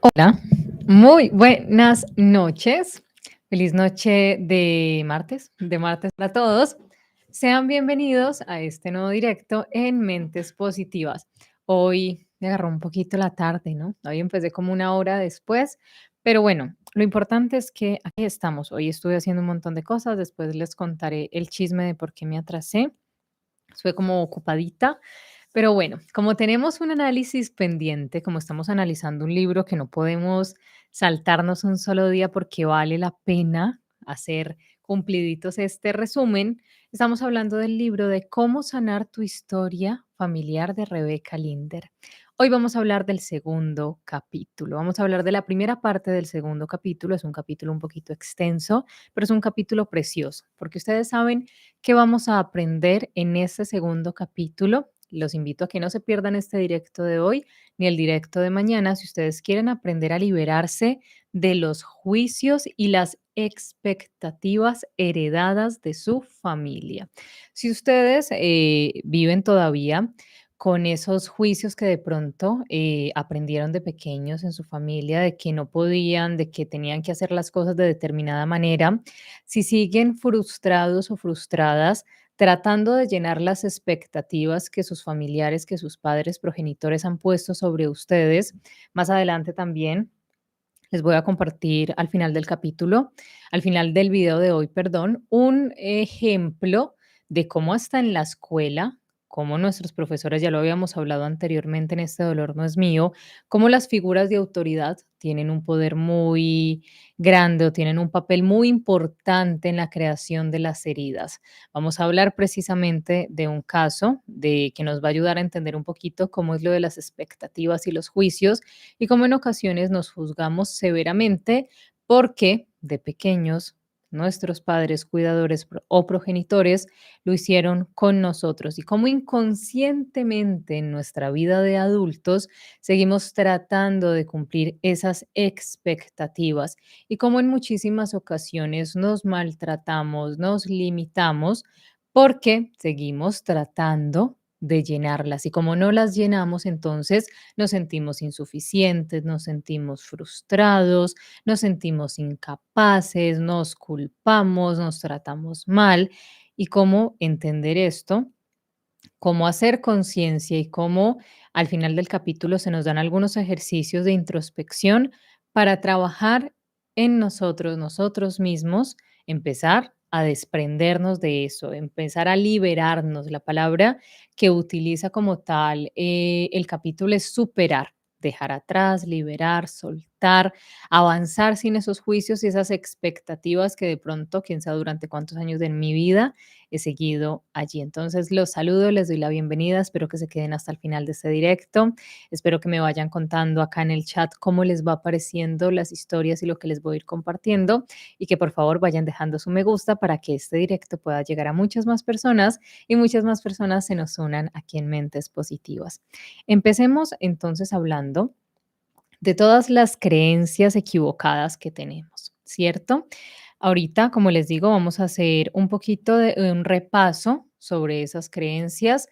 Hola, muy buenas noches. Feliz noche de martes para todos. Sean bienvenidos a este nuevo directo en Mentes Positivas. Hoy me agarró un poquito la tarde, ¿no? Hoy empecé como una hora después, pero bueno, lo importante es que aquí estamos. Hoy estuve haciendo un montón de cosas, después les contaré el chisme de por qué me atrasé. Estuve como ocupadita, pero bueno, como tenemos un análisis pendiente, como estamos analizando un libro que no podemos saltarnos un solo día porque vale la pena hacer cumpliditos este resumen, estamos hablando del libro de Cómo sanar tu historia familiar de Rebeca Linder. Hoy vamos a hablar del segundo capítulo. Vamos a hablar de la primera parte del segundo capítulo. Es un capítulo un poquito extenso, pero es un capítulo precioso, porque ustedes saben qué vamos a aprender en este segundo capítulo. Los invito a que no se pierdan este directo de hoy ni el directo de mañana si ustedes quieren aprender a liberarse de los juicios y las expectativas heredadas de su familia. Si ustedes viven todavía con esos juicios que de pronto aprendieron de pequeños en su familia, de que no podían, de que tenían que hacer las cosas de determinada manera, si siguen frustrados o frustradas tratando de llenar las expectativas que sus familiares, que sus padres progenitores han puesto sobre ustedes. Más adelante también les voy a compartir al final del capítulo, al final del video de hoy, perdón, un ejemplo de cómo hasta en la escuela, como nuestros profesores, ya lo habíamos hablado anteriormente en Este dolor no es mío, cómo las figuras de autoridad tienen un poder muy grande o tienen un papel muy importante en la creación de las heridas. Vamos a hablar precisamente de un caso de que nos va a ayudar a entender un poquito cómo es lo de las expectativas y los juicios y cómo en ocasiones nos juzgamos severamente porque de pequeños nuestros padres, cuidadores o progenitores lo hicieron con nosotros y cómo inconscientemente en nuestra vida de adultos seguimos tratando de cumplir esas expectativas y cómo en muchísimas ocasiones nos maltratamos, nos limitamos porque seguimos tratando de llenarlas y como no las llenamos, entonces nos sentimos insuficientes, nos sentimos frustrados, nos sentimos incapaces, nos culpamos, nos tratamos mal. ¿Y cómo entender esto? Cómo hacer conciencia y cómo al final del capítulo se nos dan algunos ejercicios de introspección para trabajar en nosotros, nosotros mismos, empezar a desprendernos de eso, empezar a liberarnos. La palabra que utiliza como tal el capítulo es superar, dejar atrás, liberar, soltar, avanzar sin esos juicios y esas expectativas que de pronto, quién sabe durante cuántos años de mi vida he seguido allí. Entonces los saludo, les doy la bienvenida, espero que se queden hasta el final de este directo, espero que me vayan contando acá en el chat cómo les va apareciendo las historias y lo que les voy a ir compartiendo y que por favor vayan dejando su me gusta para que este directo pueda llegar a muchas más personas y muchas más personas se nos unan aquí en Mentes Positivas. Empecemos entonces hablando de todas las creencias equivocadas que tenemos, ¿cierto? Ahorita, como les digo, vamos a hacer un poquito de un repaso sobre esas creencias.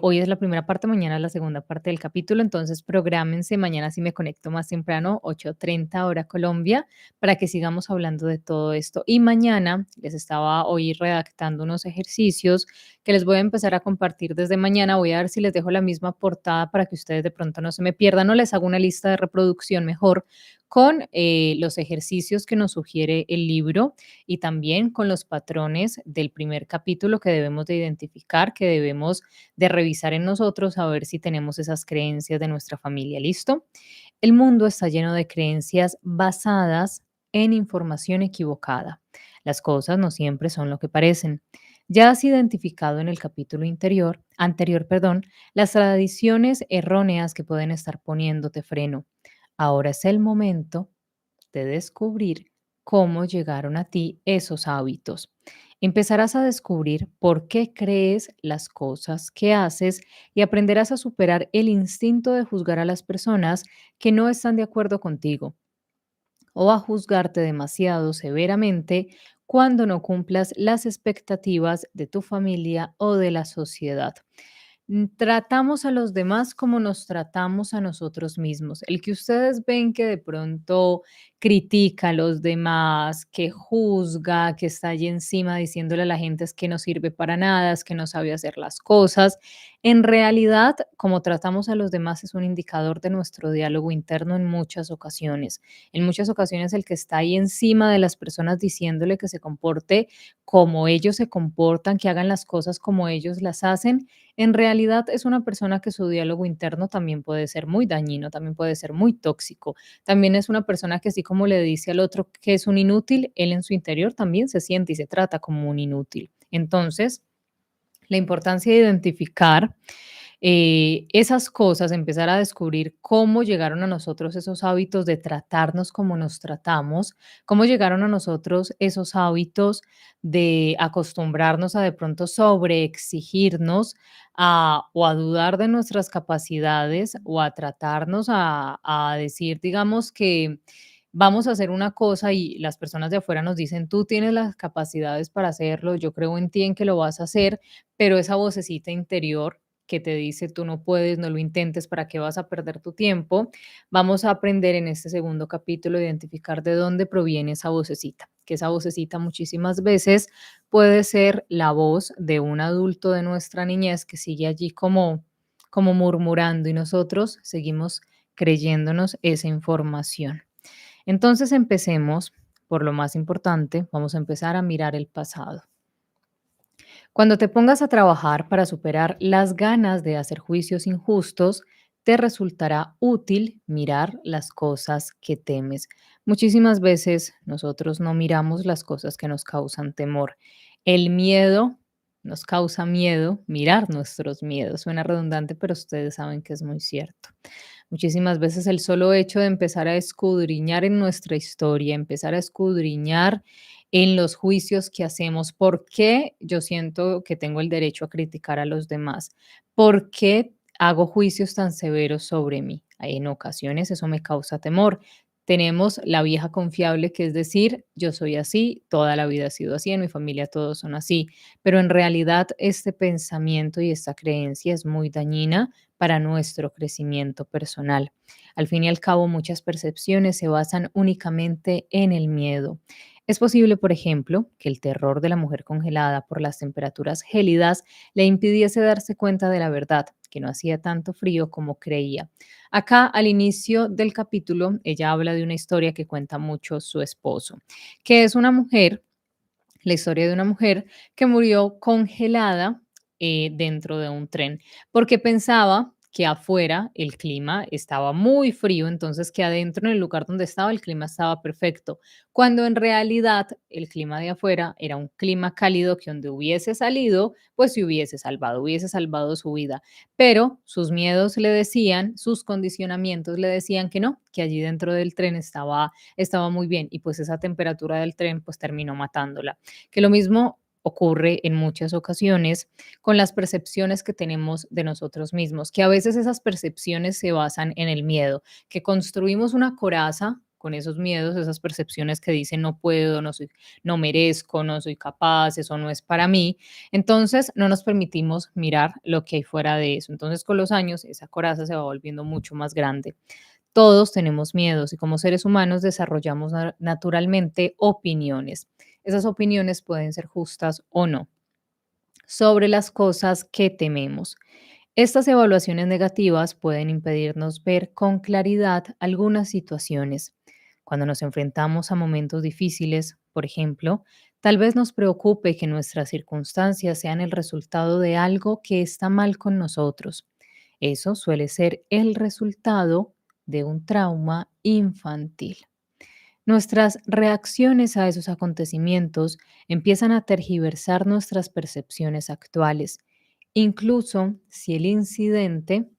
Hoy es la primera parte, mañana la segunda parte del capítulo, entonces prográmense, mañana sí me conecto más temprano, 8:30 hora Colombia, para que sigamos hablando de todo esto. Y mañana les estaba hoy redactando unos ejercicios que les voy a empezar a compartir desde mañana. Voy a ver si les dejo la misma portada para que ustedes de pronto no se me pierdan o les hago una lista de reproducción mejor con los ejercicios que nos sugiere el libro y también con los patrones del primer capítulo que debemos de identificar, que debemos de revisar en nosotros a ver si tenemos esas creencias de nuestra familia. ¿Listo? El mundo está lleno de creencias basadas en información equivocada. Las cosas no siempre son lo que parecen. Ya has identificado en el capítulo anterior, perdón, las tradiciones erróneas que pueden estar poniéndote freno. Ahora es el momento de descubrir cómo llegaron a ti esos hábitos. Empezarás a descubrir por qué crees las cosas que haces y aprenderás a superar el instinto de juzgar a las personas que no están de acuerdo contigo o a juzgarte demasiado severamente cuando no cumplas las expectativas de tu familia o de la sociedad. Tratamos a los demás como nos tratamos a nosotros mismos. El que ustedes ven que de pronto critica a los demás, que juzga, que está allí encima diciéndole a la gente es que no sirve para nada, es que no sabe hacer las cosas. En realidad, como tratamos a los demás es un indicador de nuestro diálogo interno en muchas ocasiones. En muchas ocasiones el que está ahí encima de las personas diciéndole que se comporte como ellos se comportan, que hagan las cosas como ellos las hacen, en realidad es una persona que su diálogo interno también puede ser muy dañino, también puede ser muy tóxico. También es una persona que así como le dice al otro que es un inútil, él en su interior también se siente y se trata como un inútil. Entonces, la importancia de identificar esas cosas, empezar a descubrir cómo llegaron a nosotros esos hábitos de tratarnos como nos tratamos, cómo llegaron a nosotros esos hábitos de acostumbrarnos a de pronto sobreexigirnos o a dudar de nuestras capacidades o a tratarnos a decir, digamos que vamos a hacer una cosa y las personas de afuera nos dicen, tú tienes las capacidades para hacerlo, yo creo en ti en que lo vas a hacer, pero esa vocecita interior que te dice tú no puedes, no lo intentes, ¿para qué vas a perder tu tiempo? Vamos a aprender en este segundo capítulo a identificar de dónde proviene esa vocecita, que esa vocecita muchísimas veces puede ser la voz de un adulto de nuestra niñez que sigue allí como murmurando y nosotros seguimos creyéndonos esa información. Entonces empecemos por lo más importante, vamos a empezar a mirar el pasado. Cuando te pongas a trabajar para superar las ganas de hacer juicios injustos, te resultará útil mirar las cosas que temes. Muchísimas veces nosotros no miramos las cosas que nos causan temor. El miedo nos causa miedo mirar nuestros miedos. Suena redundante, pero ustedes saben que es muy cierto. Muchísimas veces el solo hecho de empezar a escudriñar en nuestra historia, empezar a escudriñar en los juicios que hacemos. ¿Por qué yo siento que tengo el derecho a criticar a los demás? ¿Por qué hago juicios tan severos sobre mí? En ocasiones eso me causa temor. Tenemos la vieja confiable que es decir, yo soy así, toda la vida he sido así, en mi familia todos son así, pero en realidad este pensamiento y esta creencia es muy dañina para nuestro crecimiento personal. Al fin y al cabo, muchas percepciones se basan únicamente en el miedo. Es posible, por ejemplo, que el terror de la mujer congelada por las temperaturas gélidas le impidiese darse cuenta de la verdad, que no hacía tanto frío como creía. Acá, al inicio del capítulo, ella habla de una historia que cuenta mucho su esposo, que es una mujer, la historia de una mujer que murió congelada dentro de un tren, porque pensaba que afuera el clima estaba muy frío, entonces que adentro en el lugar donde estaba el clima estaba perfecto, cuando en realidad el clima de afuera era un clima cálido que donde hubiese salido, pues se hubiese salvado su vida, pero sus miedos le decían, sus condicionamientos le decían que no, que allí dentro del tren estaba muy bien y pues esa temperatura del tren pues terminó matándola. Que lo mismo ocurre en muchas ocasiones con las percepciones que tenemos de nosotros mismos, que a veces esas percepciones se basan en el miedo, que construimos una coraza con esos miedos, esas percepciones que dicen no puedo, no soy, no merezco, no soy capaz, eso no es para mí. Entonces no nos permitimos mirar lo que hay fuera de eso. Entonces con los años esa coraza se va volviendo mucho más grande. Todos tenemos miedos y como seres humanos desarrollamos naturalmente opiniones. Esas opiniones pueden ser justas o no sobre las cosas que tememos. Estas evaluaciones negativas pueden impedirnos ver con claridad algunas situaciones. Cuando nos enfrentamos a momentos difíciles, por ejemplo, tal vez nos preocupe que nuestras circunstancias sean el resultado de algo que está mal con nosotros. Eso suele ser el resultado de un trauma infantil. Nuestras reacciones a esos acontecimientos empiezan a tergiversar nuestras percepciones actuales, incluso si el incidente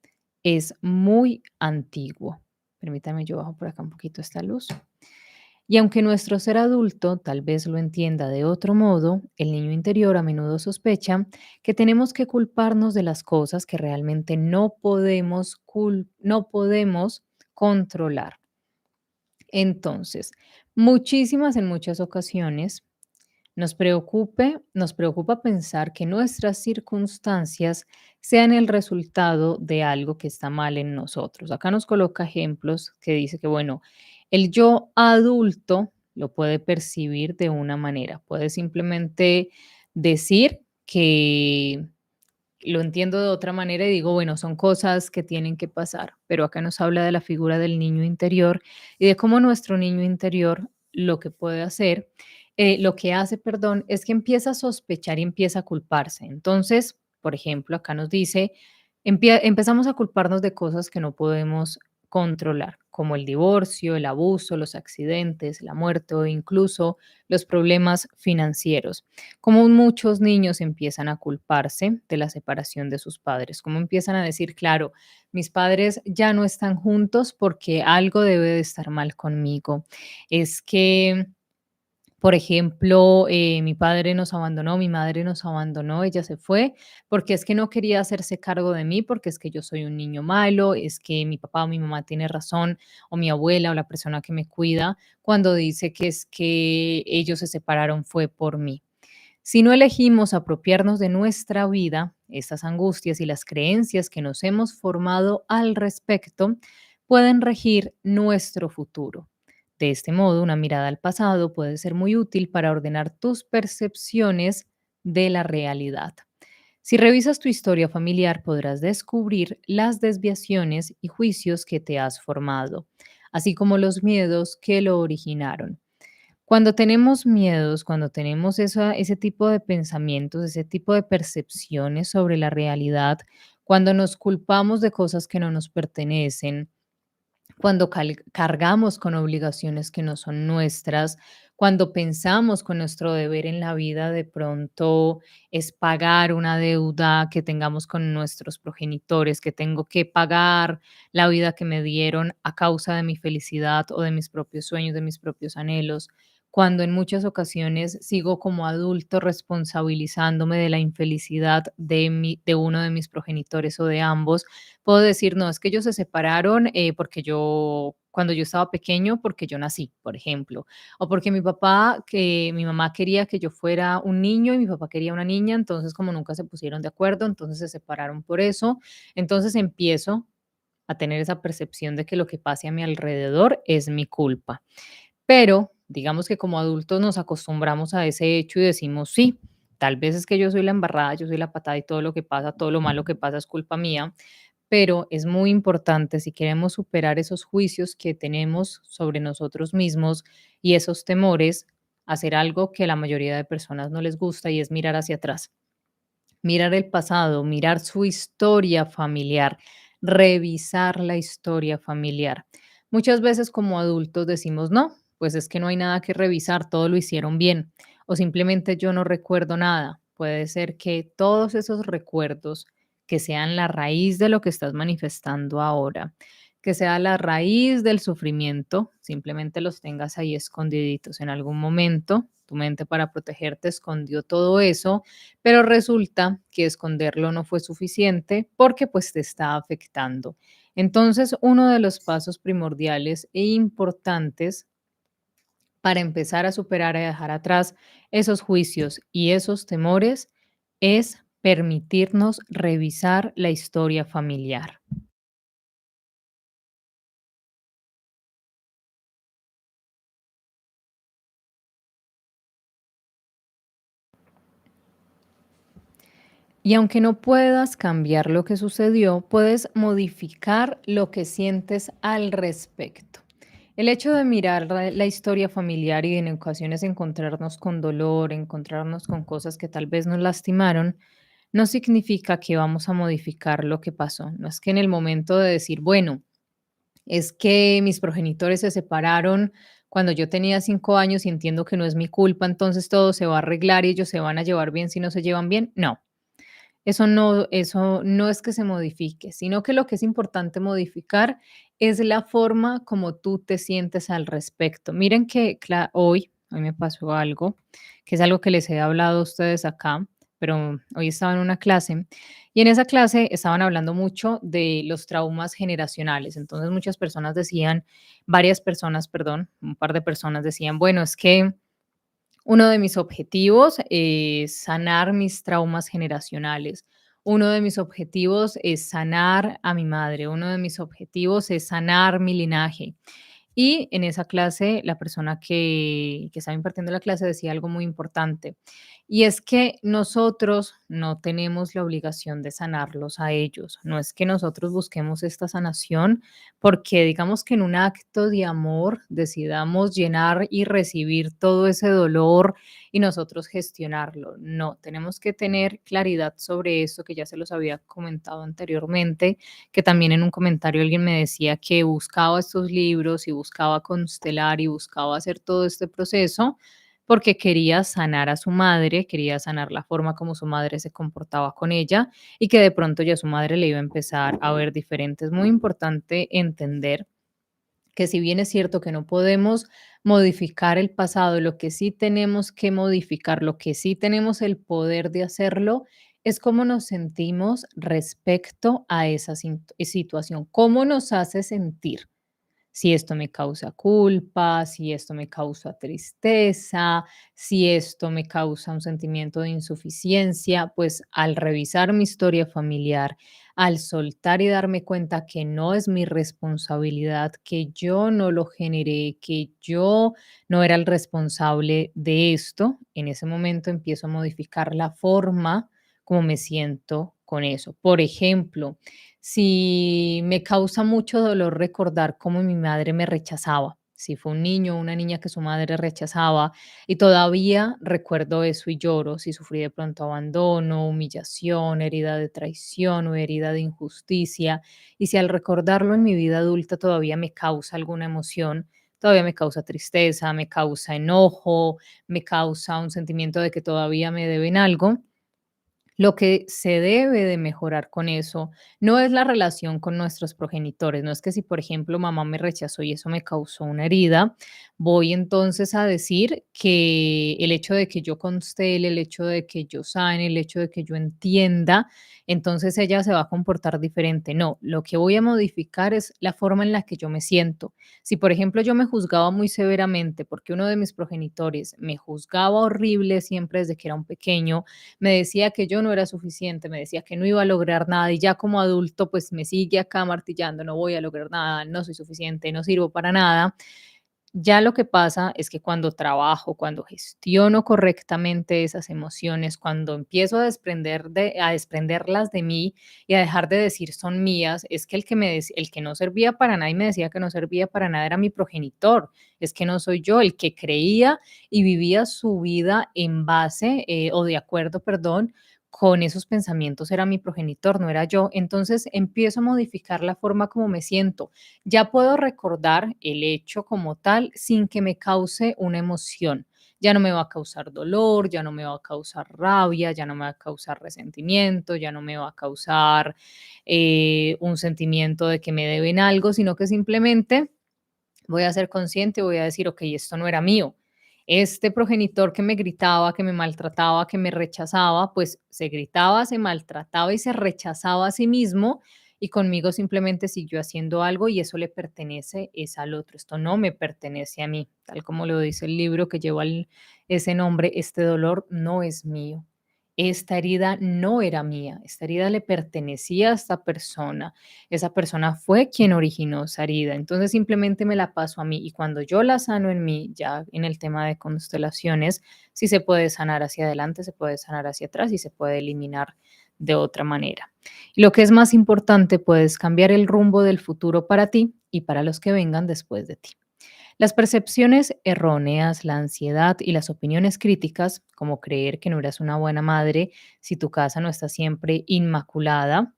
es muy antiguo. Permítame, yo bajo por acá un poquito esta luz. Y aunque nuestro ser adulto tal vez lo entienda de otro modo, el niño interior a menudo sospecha que tenemos que culparnos de las cosas que realmente no podemos controlar. Entonces, en muchas ocasiones, Nos preocupa pensar que nuestras circunstancias sean el resultado de algo que está mal en nosotros. Acá nos coloca ejemplos que dice que, bueno, el yo adulto lo puede percibir de una manera, puede simplemente decir que lo entiendo de otra manera y digo, bueno, son cosas que tienen que pasar, pero acá nos habla de la figura del niño interior y de cómo nuestro niño interior lo que puede hacer, lo que hace, perdón, es que empieza a sospechar y empieza a culparse. Entonces, por ejemplo, acá nos dice, empezamos a culparnos de cosas que no podemos controlar, como el divorcio, el abuso, los accidentes, la muerte o incluso los problemas financieros. Como muchos niños empiezan a culparse de la separación de sus padres, como empiezan a decir, claro, mis padres ya no están juntos porque algo debe de estar mal conmigo. Es que, por ejemplo, mi padre nos abandonó, mi madre nos abandonó, ella se fue porque es que no quería hacerse cargo de mí, porque es que yo soy un niño malo, es que mi papá o mi mamá tiene razón, o mi abuela o la persona que me cuida, cuando dice que es que ellos se separaron fue por mí. Si no elegimos apropiarnos de nuestra vida, estas angustias y las creencias que nos hemos formado al respecto pueden regir nuestro futuro. De este modo, una mirada al pasado puede ser muy útil para ordenar tus percepciones de la realidad. Si revisas tu historia familiar, podrás descubrir las desviaciones y juicios que te has formado, así como los miedos que lo originaron. Cuando tenemos miedos, cuando tenemos ese tipo de pensamientos, ese tipo de percepciones sobre la realidad, cuando nos culpamos de cosas que no nos pertenecen, cuando cargamos con obligaciones que no son nuestras, cuando pensamos con nuestro deber en la vida de pronto es pagar una deuda que tengamos con nuestros progenitores, que tengo que pagar la vida que me dieron a causa de mi felicidad o de mis propios sueños, de mis propios anhelos, cuando en muchas ocasiones sigo como adulto responsabilizándome de la infelicidad de uno de mis progenitores o de ambos. Puedo decir, no, es que ellos se separaron porque cuando yo estaba pequeño, porque yo nací, por ejemplo, o porque mi mamá quería que yo fuera un niño y mi papá quería una niña, entonces como nunca se pusieron de acuerdo, entonces se separaron por eso. Entonces empiezo a tener esa percepción de que lo que pase a mi alrededor es mi culpa. Pero digamos que como adultos nos acostumbramos a ese hecho y decimos, sí, tal vez es que yo soy la embarrada, yo soy la patada y todo lo que pasa, todo lo malo que pasa es culpa mía, pero es muy importante si queremos superar esos juicios que tenemos sobre nosotros mismos y esos temores, hacer algo que a la mayoría de personas no les gusta y es mirar hacia atrás, mirar el pasado, mirar su historia familiar, revisar la historia familiar. Muchas veces como adultos decimos, no, pues es que no hay nada que revisar, todo lo hicieron bien o simplemente yo no recuerdo nada. Puede ser que todos esos recuerdos que sean la raíz de lo que estás manifestando ahora, que sea la raíz del sufrimiento, simplemente los tengas ahí escondiditos en algún momento. Tu mente para protegerte escondió todo eso, pero resulta que esconderlo no fue suficiente porque pues te está afectando. Entonces, uno de los pasos primordiales e importantes para empezar a superar y dejar atrás esos juicios y esos temores es permitirnos revisar la historia familiar. Y aunque no puedas cambiar lo que sucedió, puedes modificar lo que sientes al respecto. El hecho de mirar la historia familiar y en ocasiones encontrarnos con dolor, encontrarnos con cosas que tal vez nos lastimaron, no significa que vamos a modificar lo que pasó. No es que en el momento de decir, bueno, es que mis progenitores se separaron cuando yo tenía 5 años y entiendo que no es mi culpa, entonces todo se va a arreglar y ellos se van a llevar bien si no se llevan bien. No, eso no es que se modifique, sino que lo que es importante modificar es la forma como tú te sientes al respecto. Miren que hoy me pasó algo, que es algo que les he hablado a ustedes acá, pero hoy estaba en una clase y en esa clase estaban hablando mucho de los traumas generacionales. Entonces varias personas, perdón, un par de personas decían, bueno, es que Uno de mis objetivos es sanar mis traumas generacionales. Uno de mis objetivos es sanar a mi madre. Uno de mis objetivos es sanar mi linaje. Y en esa clase, la persona que estaba impartiendo la clase decía algo muy importante, y es que nosotros no tenemos la obligación de sanarlos a ellos. No es que nosotros busquemos esta sanación porque digamos que en un acto de amor decidamos llenar y recibir todo ese dolor y nosotros gestionarlo. No, tenemos que tener claridad sobre esto que ya se los había comentado anteriormente, que también en un comentario alguien me decía que buscaba estos libros y buscaba constelar y buscaba hacer todo este proceso porque quería sanar a su madre, quería sanar la forma como su madre se comportaba con ella y que de pronto ya su madre le iba a empezar a ver diferente. Es muy importante entender que si bien es cierto que no podemos modificar el pasado, lo que sí tenemos que modificar, lo que sí tenemos el poder de hacerlo, es cómo nos sentimos respecto a esa situación, cómo nos hace sentir. Si esto me causa culpa, si esto me causa tristeza, si esto me causa un sentimiento de insuficiencia, pues al revisar mi historia familiar, al soltar y darme cuenta que no es mi responsabilidad, que yo no lo generé, que yo no era el responsable de esto, en ese momento empiezo a modificar la forma como me siento con eso. Por ejemplo, si me causa mucho dolor recordar cómo mi madre me rechazaba, si fue un niño o una niña que su madre rechazaba y todavía recuerdo eso y lloro, si sufrí de pronto abandono, humillación, herida de traición o herida de injusticia, y si al recordarlo en mi vida adulta todavía me causa alguna emoción, todavía me causa tristeza, me causa enojo, me causa un sentimiento de que todavía me deben algo, lo que se debe de mejorar con eso no es la relación con nuestros progenitores, no es que si, por ejemplo, mamá me rechazó y eso me causó una herida, voy entonces a decir que el hecho de que yo constele, el hecho de que yo sane, el hecho de que yo entienda, entonces ella se va a comportar diferente. No, lo que voy a modificar es la forma en la que yo me siento. Si, por ejemplo, yo me juzgaba muy severamente porque uno de mis progenitores me juzgaba horrible siempre desde que era un pequeño, me decía que yo no era suficiente, me decía que no iba a lograr nada y ya como adulto pues me sigue acá martillando, no voy a lograr nada, no soy suficiente, no sirvo para nada. Ya lo que pasa es que cuando trabajo, cuando gestiono correctamente esas emociones, cuando empiezo a desprenderlas de mí y a dejar de decir son mías, es que el que no servía para nada y me decía que no servía para nada era mi progenitor. Es que no soy yo el que creía y vivía su vida en base o de acuerdo, perdón, con esos pensamientos era mi progenitor, no era yo. Entonces empiezo a modificar la forma como me siento, ya puedo recordar el hecho como tal sin que me cause una emoción. Ya no me va a causar dolor, ya no me va a causar rabia, ya no me va a causar resentimiento, ya no me va a causar un sentimiento de que me deben algo, sino que simplemente voy a ser consciente, voy a decir, ok, esto no era mío. Este progenitor que me gritaba, que me maltrataba, que me rechazaba, pues se gritaba, se maltrataba y se rechazaba a sí mismo y conmigo simplemente siguió haciendo algo y eso le pertenece es al otro. Esto no me pertenece a mí, tal como lo dice el libro que lleva ese nombre, este dolor no es mío. Esta herida no era mía, esta herida le pertenecía a esta persona, esa persona fue quien originó esa herida, entonces simplemente me la paso a mí y cuando yo la sano en mí, ya en el tema de constelaciones, sí se puede sanar hacia adelante, se puede sanar hacia atrás y se puede eliminar de otra manera. Y lo que es más importante, puedes cambiar el rumbo del futuro para ti y para los que vengan después de ti. Las percepciones erróneas, la ansiedad y las opiniones críticas, como creer que no eras una buena madre si tu casa no está siempre inmaculada,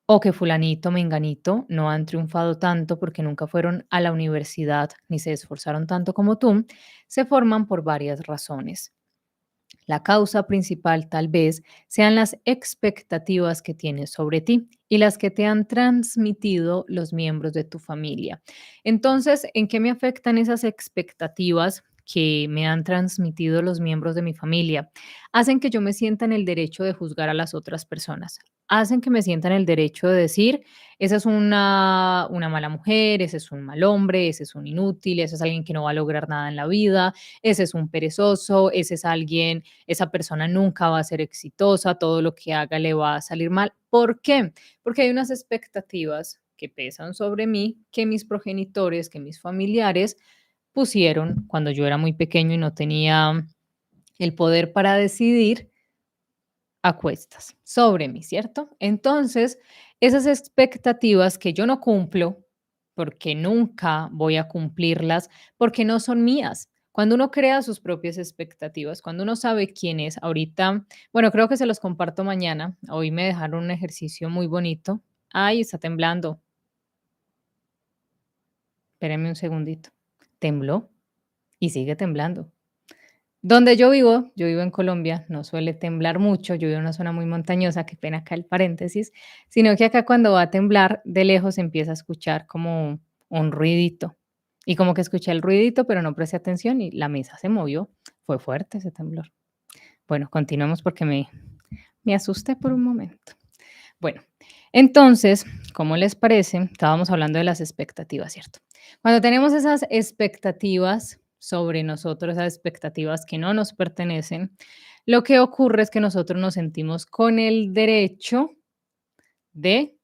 o que fulanito, menganito no han triunfado tanto porque nunca fueron a la universidad ni se esforzaron tanto como tú, se forman por varias razones. La causa principal tal vez sean las expectativas que tienes sobre ti y las que te han transmitido los miembros de tu familia. Entonces, ¿en qué me afectan esas expectativas que me han transmitido los miembros de mi familia? Hacen que yo me sienta en el derecho de juzgar a las otras personas. Hacen que me sienta en el derecho de decir, esa es una mala mujer, ese es un mal hombre, ese es un inútil, ese es alguien que no va a lograr nada en la vida, ese es un perezoso, ese es alguien, esa persona nunca va a ser exitosa, todo lo que haga le va a salir mal. ¿Por qué? Porque hay unas expectativas que pesan sobre mí, que mis progenitores, que mis familiares pusieron cuando yo era muy pequeño y no tenía el poder para decidir a cuestas sobre mí, ¿cierto? Entonces, esas expectativas que yo no cumplo, porque nunca voy a cumplirlas, porque no son mías. Cuando uno crea sus propias expectativas, cuando uno sabe quién es, ahorita, bueno, creo que se los comparto mañana. Hoy me dejaron un ejercicio muy bonito. Ay, está temblando. Espérenme un segundito. Tembló y sigue temblando. Donde yo vivo en Colombia, no suele temblar mucho, yo vivo en una zona muy montañosa, qué pena acá el paréntesis, sino que acá cuando va a temblar, de lejos se empieza a escuchar como un ruidito. Y como que escuché el ruidito, pero no presté atención y la mesa se movió. Fue fuerte ese temblor. Bueno, continuemos porque me asusté por un momento. Bueno, entonces, ¿cómo les parece? Estábamos hablando de las expectativas, ¿cierto? Cuando tenemos esas expectativas sobre nosotros, esas expectativas que no nos pertenecen, lo que ocurre es que nosotros nos sentimos con el derecho de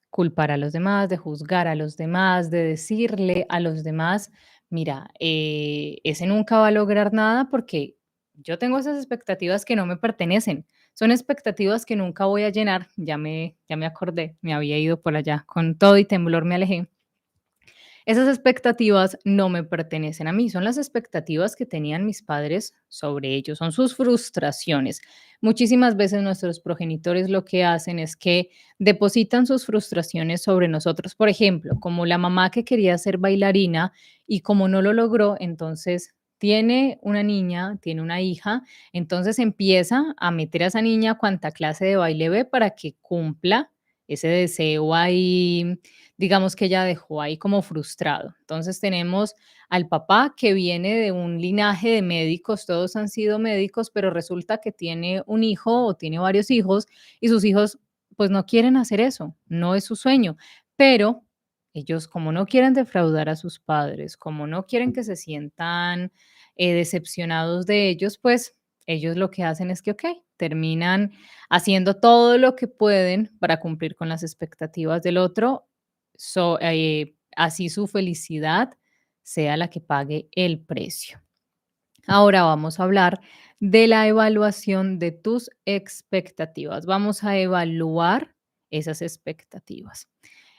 culpar a los demás, de juzgar a los demás, de decirle a los demás, mira, ese nunca va a lograr nada porque yo tengo esas expectativas que no me pertenecen. Son expectativas que nunca voy a llenar. Ya me acordé, me había ido por allá. Con todo y temblor me alejé. Esas expectativas no me pertenecen a mí, son las expectativas que tenían mis padres sobre ellos, son sus frustraciones. Muchísimas veces nuestros progenitores lo que hacen es que depositan sus frustraciones sobre nosotros. Por ejemplo, como la mamá que quería ser bailarina y como no lo logró, entonces tiene una niña, tiene una hija, entonces empieza a meter a esa niña cuanta clase de baile ve para que cumpla ese deseo ahí, digamos que ella dejó ahí como frustrado. Entonces tenemos al papá que viene de un linaje de médicos, todos han sido médicos, pero resulta que tiene un hijo o tiene varios hijos y sus hijos pues no quieren hacer eso, no es su sueño, pero ellos como no quieren defraudar a sus padres, como no quieren que se sientan decepcionados de ellos, pues ellos lo que hacen es que, ok, terminan haciendo todo lo que pueden para cumplir con las expectativas del otro, así su felicidad sea la que pague el precio. Ahora vamos a hablar de la evaluación de tus expectativas. Vamos a evaluar esas expectativas.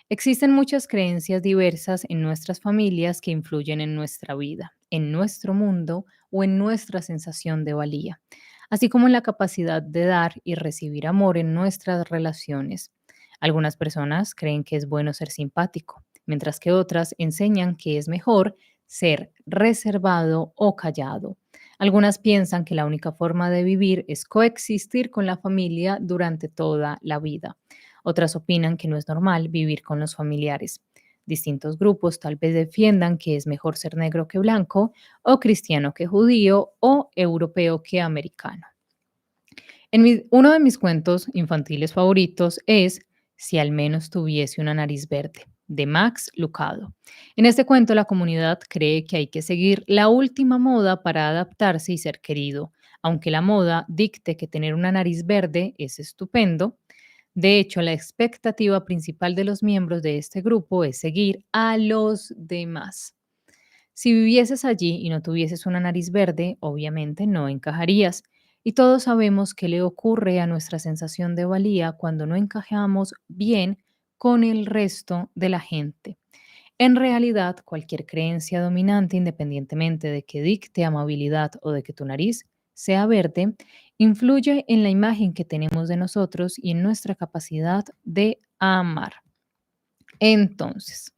Existen muchas creencias diversas en nuestras familias que influyen en nuestra vida, en nuestro mundo o en nuestra sensación de valía, así como en la capacidad de dar y recibir amor en nuestras relaciones. Algunas personas creen que es bueno ser simpático, mientras que otras enseñan que es mejor ser reservado o callado. Algunas piensan que la única forma de vivir es coexistir con la familia durante toda la vida. Otras opinan que no es normal vivir con los familiares. Distintos grupos tal vez defiendan que es mejor ser negro que blanco, o cristiano que judío, o europeo que americano. Uno de mis cuentos infantiles favoritos es Si al menos tuviese una nariz verde, de Max Lucado. En este cuento, la comunidad cree que hay que seguir la última moda para adaptarse y ser querido. Aunque la moda dicte que tener una nariz verde es estupendo, de hecho, la expectativa principal de los miembros de este grupo es seguir a los demás. Si vivieses allí y no tuvieses una nariz verde, obviamente no encajarías. Y todos sabemos qué le ocurre a nuestra sensación de valía cuando no encajamos bien con el resto de la gente. En realidad, cualquier creencia dominante, independientemente de que dicte amabilidad o de que tu nariz sea verde, influye en la imagen que tenemos de nosotros y en nuestra capacidad de amar. Entonces,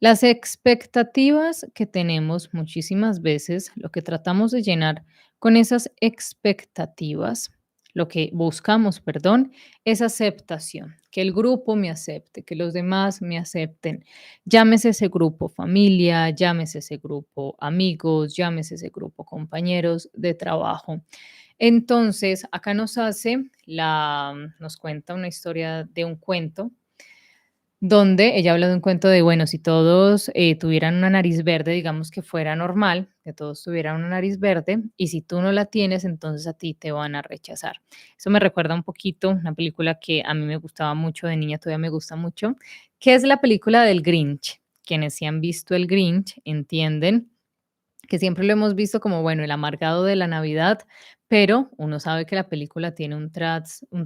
las expectativas que tenemos muchísimas veces, lo que tratamos de llenar con esas expectativas, lo que buscamos, perdón, es aceptación, que el grupo me acepte, que los demás me acepten. Llámese ese grupo familia, llámese ese grupo amigos, llámese ese grupo compañeros de trabajo. Entonces, acá nos cuenta una historia de un cuento donde ella habla de un cuento de, bueno, si todos tuvieran una nariz verde, digamos que fuera normal, que todos tuvieran una nariz verde, y si tú no la tienes, entonces a ti te van a rechazar. Eso me recuerda un poquito una película que a mí me gustaba mucho de niña, todavía me gusta mucho, que es la película del Grinch. Quienes sí han visto el Grinch entienden que siempre lo hemos visto como, bueno, el amargado de la Navidad, pero uno sabe que la película tiene un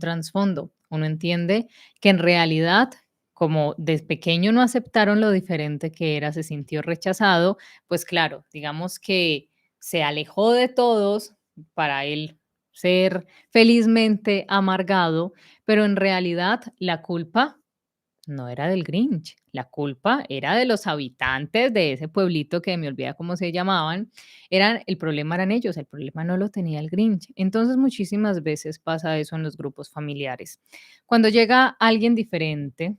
trasfondo. Uno entiende que en realidad, como desde pequeño no aceptaron lo diferente que era, se sintió rechazado, pues claro, digamos que se alejó de todos para él ser felizmente amargado, pero en realidad la culpa no era del Grinch, la culpa era de los habitantes de ese pueblito que me olvida cómo se llamaban, el problema eran ellos, el problema no lo tenía el Grinch. Entonces, muchísimas veces pasa eso en los grupos familiares. Cuando llega alguien diferente,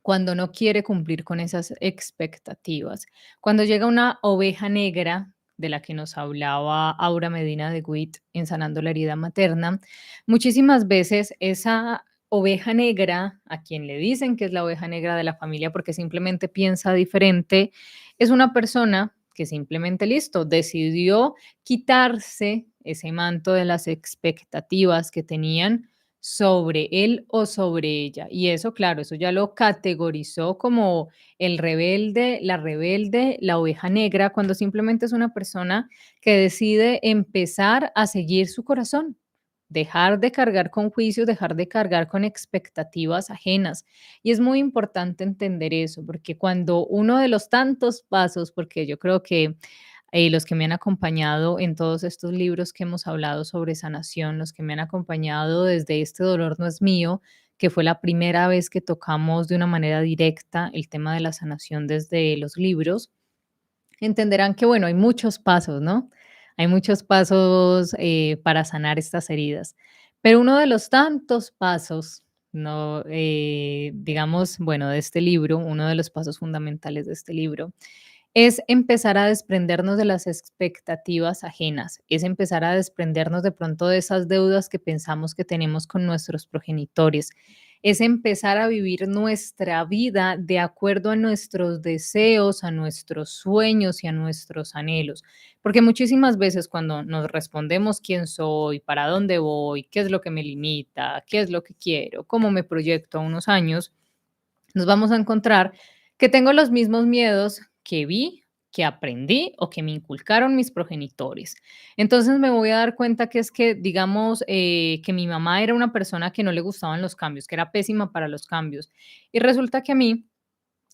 cuando no quiere cumplir con esas expectativas, cuando llega una oveja negra de la que nos hablaba Aura Medina de Witt en Sanando la herida materna, muchísimas veces esa oveja negra, a quien le dicen que es la oveja negra de la familia porque simplemente piensa diferente, es una persona que simplemente, listo, decidió quitarse ese manto de las expectativas que tenían sobre él o sobre ella. Y eso, claro, eso ya lo categorizó como el rebelde, la oveja negra, cuando simplemente es una persona que decide empezar a seguir su corazón, dejar de cargar con juicios, dejar de cargar con expectativas ajenas. Y es muy importante entender eso, porque cuando uno de los tantos pasos, porque yo creo que los que me han acompañado en todos estos libros que hemos hablado sobre sanación, los que me han acompañado desde Este dolor no es mío, que fue la primera vez que tocamos de una manera directa el tema de la sanación desde los libros, entenderán que, bueno, hay muchos pasos, ¿no? Hay muchos pasos para sanar estas heridas, pero uno de los tantos pasos, no, digamos, bueno, de este libro, uno de los pasos fundamentales de este libro, es empezar a desprendernos de las expectativas ajenas, es empezar a desprendernos de pronto de esas deudas que pensamos que tenemos con nuestros progenitores, es empezar a vivir nuestra vida de acuerdo a nuestros deseos, a nuestros sueños y a nuestros anhelos. Porque muchísimas veces cuando nos respondemos quién soy, para dónde voy, qué es lo que me limita, qué es lo que quiero, cómo me proyecto a unos años, nos vamos a encontrar que tengo los mismos miedos que vi, que aprendí o que me inculcaron mis progenitores. Entonces me voy a dar cuenta que es que, digamos, que mi mamá era una persona que no le gustaban los cambios, que era pésima para los cambios. Y resulta que a mí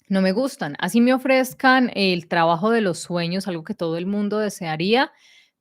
no me gustan. Así me ofrezcan el trabajo de los sueños, algo que todo el mundo desearía,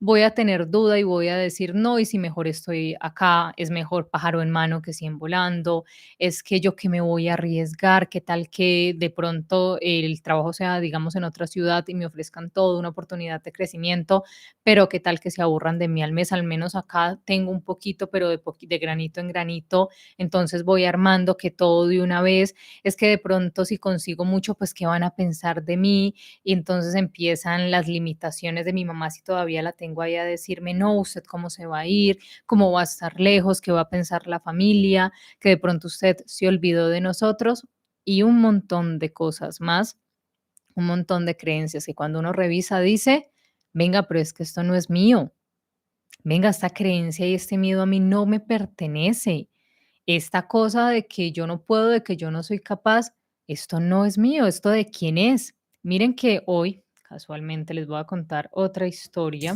voy a tener duda y voy a decir, no, y si mejor estoy acá, es mejor pájaro en mano que 100 volando, es que yo que me voy a arriesgar, qué tal que de pronto el trabajo sea, digamos, en otra ciudad y me ofrezcan todo, una oportunidad de crecimiento, pero qué tal que se aburran de mí al menos acá tengo un poquito, pero de granito en granito, entonces voy armando que todo de una vez, es que de pronto si consigo mucho, pues qué van a pensar de mí, y entonces empiezan las limitaciones de mi mamá si todavía la tengo ahí a decirme, no, usted cómo se va a ir, cómo va a estar lejos, qué va a pensar la familia, que de pronto usted se olvidó de nosotros y un montón de cosas más, un montón de creencias que cuando uno revisa dice, venga, pero es que esto no es mío, venga, esta creencia y este miedo a mí no me pertenece. Esta cosa de que yo no puedo, de que yo no soy capaz, esto no es mío, esto de quién es. Miren que hoy, casualmente, les voy a contar otra historia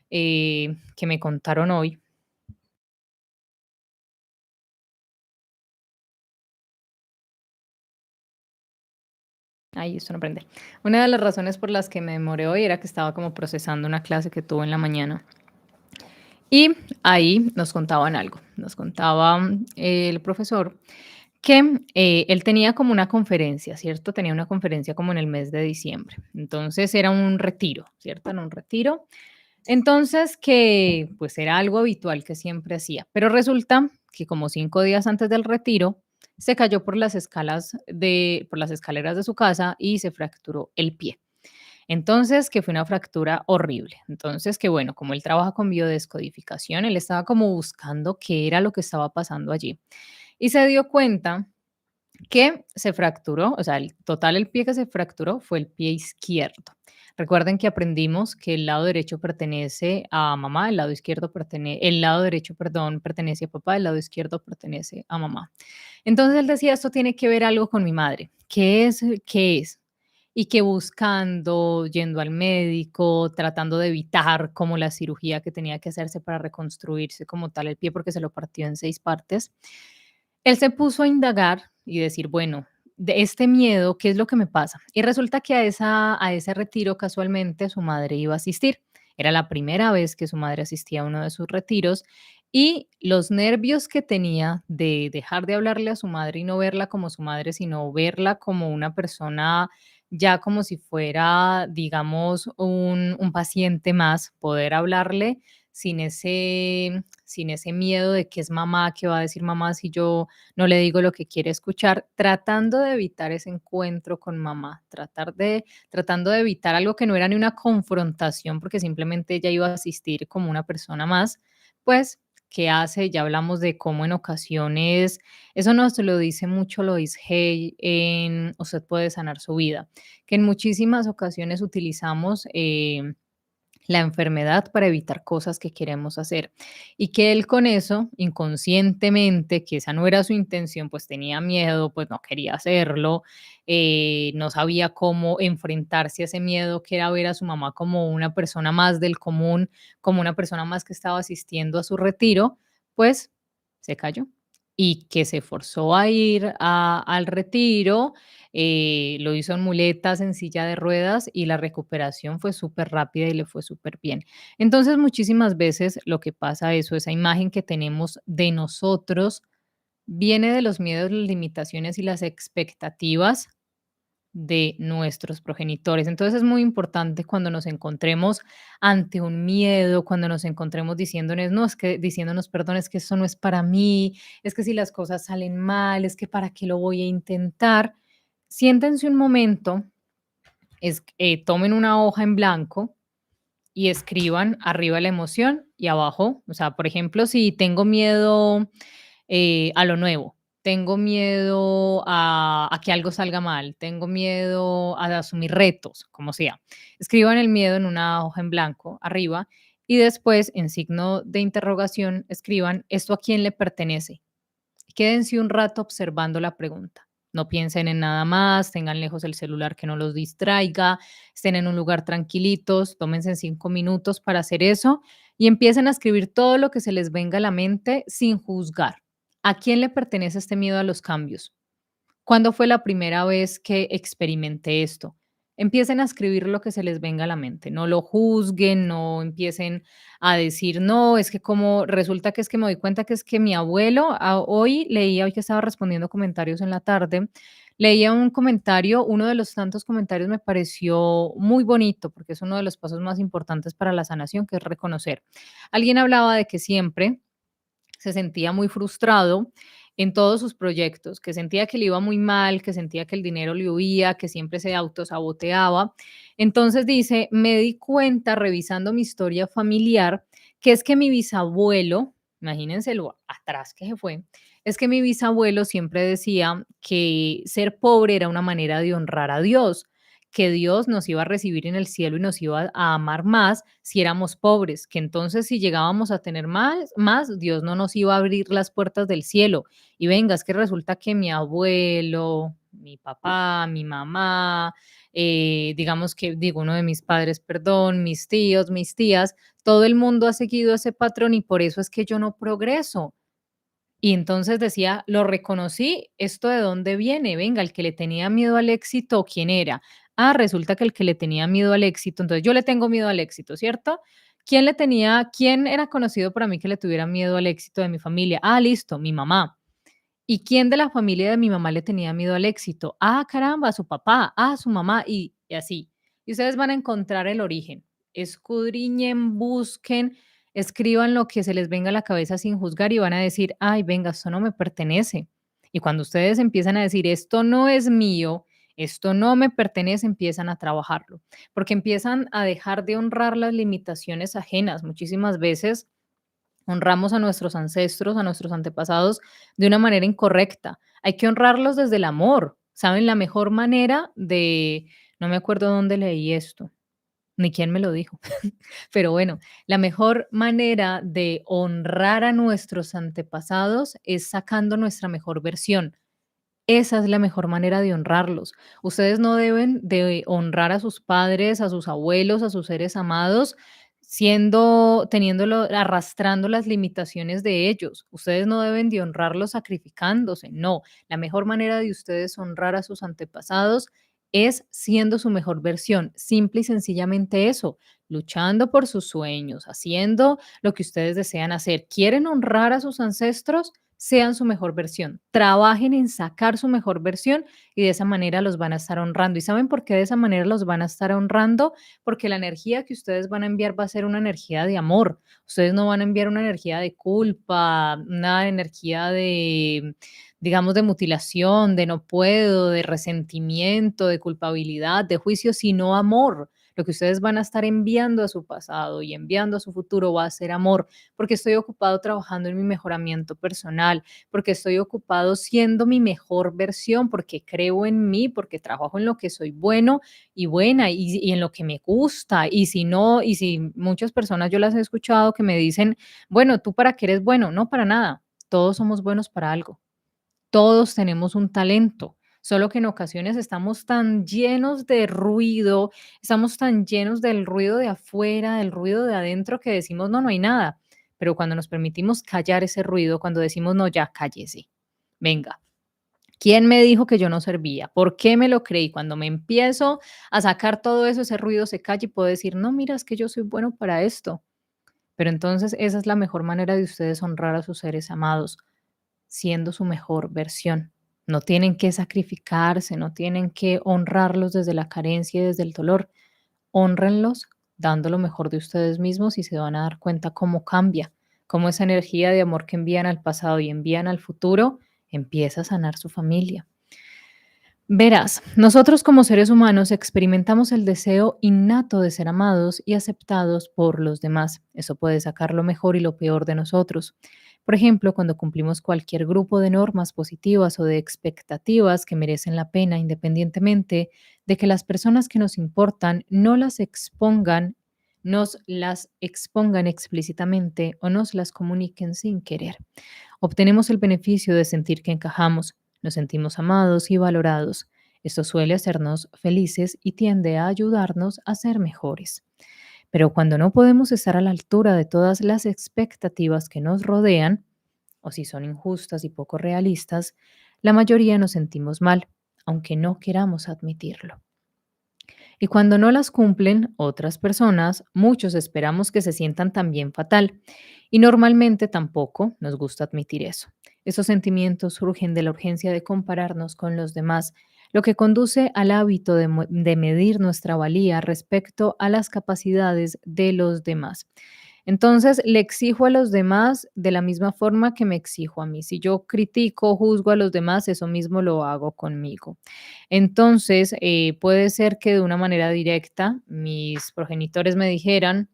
que me contaron hoy. Ay, esto no prende. Una de las razones por las que me demoré hoy era que estaba como procesando una clase que tuve en la mañana. Y ahí nos contaban algo. Nos contaba el profesor que él tenía como una conferencia, ¿cierto? Tenía una conferencia como en el mes de diciembre. Entonces era un retiro, ¿cierto? Era un retiro. Entonces que pues era algo habitual que siempre hacía. Pero resulta que como 5 días antes del retiro, se cayó por las escaleras de su casa y se fracturó el pie. Entonces, que fue una fractura horrible. Entonces, que bueno, como él trabaja con biodescodificación, él estaba como buscando qué era lo que estaba pasando allí. Y se dio cuenta que se fracturó, o sea, el pie que se fracturó fue el pie izquierdo. Recuerden que aprendimos que el lado derecho pertenece a mamá, el lado derecho, perdón, pertenece a papá, el lado izquierdo pertenece a mamá. Entonces él decía, esto tiene que ver algo con mi madre. ¿Qué es? ¿Qué es? Y que buscando, yendo al médico, tratando de evitar como la cirugía que tenía que hacerse para reconstruirse como tal el pie porque se lo partió en 6 partes. Él se puso a indagar y decir, bueno, de este miedo, ¿qué es lo que me pasa? Y resulta que a ese retiro casualmente su madre iba a asistir. Era la primera vez que su madre asistía a uno de sus retiros y los nervios que tenía de dejar de hablarle a su madre y no verla como su madre, sino verla como una persona ya como si fuera, digamos, un paciente más, poder hablarle sin ese miedo de que es mamá, que va a decir mamá si yo no le digo lo que quiere escuchar, tratando de evitar ese encuentro con mamá, tratando de evitar algo que no era ni una confrontación, porque simplemente ella iba a asistir como una persona más, pues, ¿qué hace? Ya hablamos de cómo en ocasiones, eso nos lo dice mucho Lois Hay en Usted puede sanar su vida, que en muchísimas ocasiones utilizamos la enfermedad para evitar cosas que queremos hacer. Y que él con eso, inconscientemente, que esa no era su intención, pues tenía miedo, pues no quería hacerlo, no sabía cómo enfrentarse a ese miedo, que era ver a su mamá como una persona más del común, como una persona más que estaba asistiendo a su retiro, pues se cayó. Y que se forzó a ir al retiro, lo hizo en muletas, en silla de ruedas y la recuperación fue súper rápida y le fue súper bien. Entonces, muchísimas veces lo que pasa eso, esa imagen que tenemos de nosotros viene de los miedos, las limitaciones y las expectativas de nuestros progenitores. Entonces es muy importante cuando nos encontremos ante un miedo, cuando nos encontremos diciéndonos, no, diciéndonos, perdón, es que eso no es para mí, es que si las cosas salen mal, es que para qué lo voy a intentar. Siéntense un momento, tomen una hoja en blanco y escriban arriba la emoción y abajo, o sea, por ejemplo, si tengo miedo a lo nuevo, tengo miedo a que algo salga mal, tengo miedo a asumir retos, como sea. Escriban el miedo en una hoja en blanco arriba y después en signo de interrogación escriban esto a quién le pertenece. Quédense un rato observando la pregunta. No piensen en nada más, tengan lejos el celular que no los distraiga, estén en un lugar tranquilitos, tómense 5 minutos para hacer eso y empiecen a escribir todo lo que se les venga a la mente sin juzgar. ¿A quién le pertenece este miedo a los cambios? ¿Cuándo fue la primera vez que experimenté esto? Empiecen a escribir lo que se les venga a la mente, no lo juzguen, no empiecen a decir, no, es que como resulta que es que me doy cuenta que es que mi abuelo, hoy leía, hoy que estaba respondiendo comentarios en la tarde, leía un comentario, uno de los tantos comentarios me pareció muy bonito porque es uno de los pasos más importantes para la sanación, que es reconocer. Alguien hablaba de que siempre se sentía muy frustrado en todos sus proyectos, que sentía que le iba muy mal, que sentía que el dinero le huía, que siempre se autosaboteaba. Entonces dice, me di cuenta revisando mi historia familiar, que es que mi bisabuelo, imagínense lo atrás que se fue, es que mi bisabuelo siempre decía que ser pobre era una manera de honrar a Dios, que Dios nos iba a recibir en el cielo y nos iba a amar más si éramos pobres, que entonces si llegábamos a tener más, Dios no nos iba a abrir las puertas del cielo. Y venga, es que resulta que mi abuelo, mi papá, mi mamá, digamos que digo uno de mis padres, perdón, mis tíos, mis tías, todo el mundo ha seguido ese patrón y por eso es que yo no progreso. Y entonces decía, lo reconocí, ¿esto de dónde viene? Venga, el que le tenía miedo al éxito, ¿quién era? Ah, resulta que el que le tenía miedo al éxito, entonces yo le tengo miedo al éxito, ¿cierto? ¿Quién era conocido para mí que le tuviera miedo al éxito de mi familia? Ah, listo, mi mamá. ¿Y quién de la familia de mi mamá le tenía miedo al éxito? Ah, caramba, su papá, ah, su mamá, y así. Y ustedes van a encontrar el origen. Escudriñen, busquen, escriban lo que se les venga a la cabeza sin juzgar y van a decir, ay, venga, esto no me pertenece. Y cuando ustedes empiezan a decir, esto no es mío, esto no me pertenece, empiezan a trabajarlo, porque empiezan a dejar de honrar las limitaciones ajenas. Muchísimas veces honramos a nuestros ancestros, a nuestros antepasados de una manera incorrecta. Hay que honrarlos desde el amor. ¿Saben? La mejor manera no me acuerdo dónde leí esto, ni quién me lo dijo, pero bueno, la mejor manera de honrar a nuestros antepasados es sacando nuestra mejor versión. Esa es la mejor manera de honrarlos. Ustedes no deben de honrar a sus padres, a sus abuelos, a sus seres amados, teniéndolo, arrastrando las limitaciones de ellos. Ustedes no deben de honrarlos sacrificándose. No, la mejor manera de ustedes honrar a sus antepasados es siendo su mejor versión. Simple y sencillamente eso, luchando por sus sueños, haciendo lo que ustedes desean hacer. ¿Quieren honrar a sus ancestros? Sean su mejor versión, trabajen en sacar su mejor versión y de esa manera los van a estar honrando. ¿Y saben por qué de esa manera los van a estar honrando? Porque la energía que ustedes van a enviar va a ser una energía de amor. Ustedes no van a enviar una energía de culpa, una energía de, digamos, de mutilación, de no puedo, de resentimiento, de culpabilidad, de juicio, sino amor. Lo que ustedes van a estar enviando a su pasado y enviando a su futuro va a ser amor, porque estoy ocupado trabajando en mi mejoramiento personal, porque estoy ocupado siendo mi mejor versión, porque creo en mí, porque trabajo en lo que soy bueno y buena y en lo que me gusta. Y si no, y si muchas personas yo las he escuchado que me dicen, bueno, ¿tú para qué eres bueno? No, para nada. Todos somos buenos para algo. Todos tenemos un talento, solo que en ocasiones estamos tan llenos de ruido, estamos tan llenos del ruido de afuera, del ruido de adentro que decimos: "No, no hay nada". Pero cuando nos permitimos callar ese ruido, cuando decimos: "No, ya cállese, venga, ¿quién me dijo que yo no servía? ¿Por qué me lo creí?". Cuando me empiezo a sacar todo eso, ese ruido se calla y puedo decir: "No, mira, es que yo soy bueno para esto". Pero entonces esa es la mejor manera de ustedes honrar a sus seres amados siendo su mejor versión. No tienen que sacrificarse, no tienen que honrarlos desde la carencia y desde el dolor. Honrenlos dando lo mejor de ustedes mismos y se van a dar cuenta cómo cambia, cómo esa energía de amor que envían al pasado y envían al futuro empieza a sanar su familia. Verás, nosotros como seres humanos experimentamos el deseo innato de ser amados y aceptados por los demás. Eso puede sacar lo mejor y lo peor de nosotros. Por ejemplo, cuando cumplimos cualquier grupo de normas positivas o de expectativas que merecen la pena, independientemente de que las personas que nos importan no nos las expongan explícitamente o nos las comuniquen sin querer. Obtenemos el beneficio de sentir que encajamos, nos sentimos amados y valorados. Esto suele hacernos felices y tiende a ayudarnos a ser mejores. Pero cuando no podemos estar a la altura de todas las expectativas que nos rodean, o si son injustas y poco realistas, la mayoría nos sentimos mal, aunque no queramos admitirlo. Y cuando no las cumplen otras personas, muchos esperamos que se sientan también fatal. Y normalmente tampoco nos gusta admitir eso. Esos sentimientos surgen de la urgencia de compararnos con los demás, lo que conduce al hábito de medir nuestra valía respecto a las capacidades de los demás. Entonces, le exijo a los demás de la misma forma que me exijo a mí. Si yo critico, juzgo a los demás, eso mismo lo hago conmigo. Entonces, puede ser que de una manera directa mis progenitores me dijeran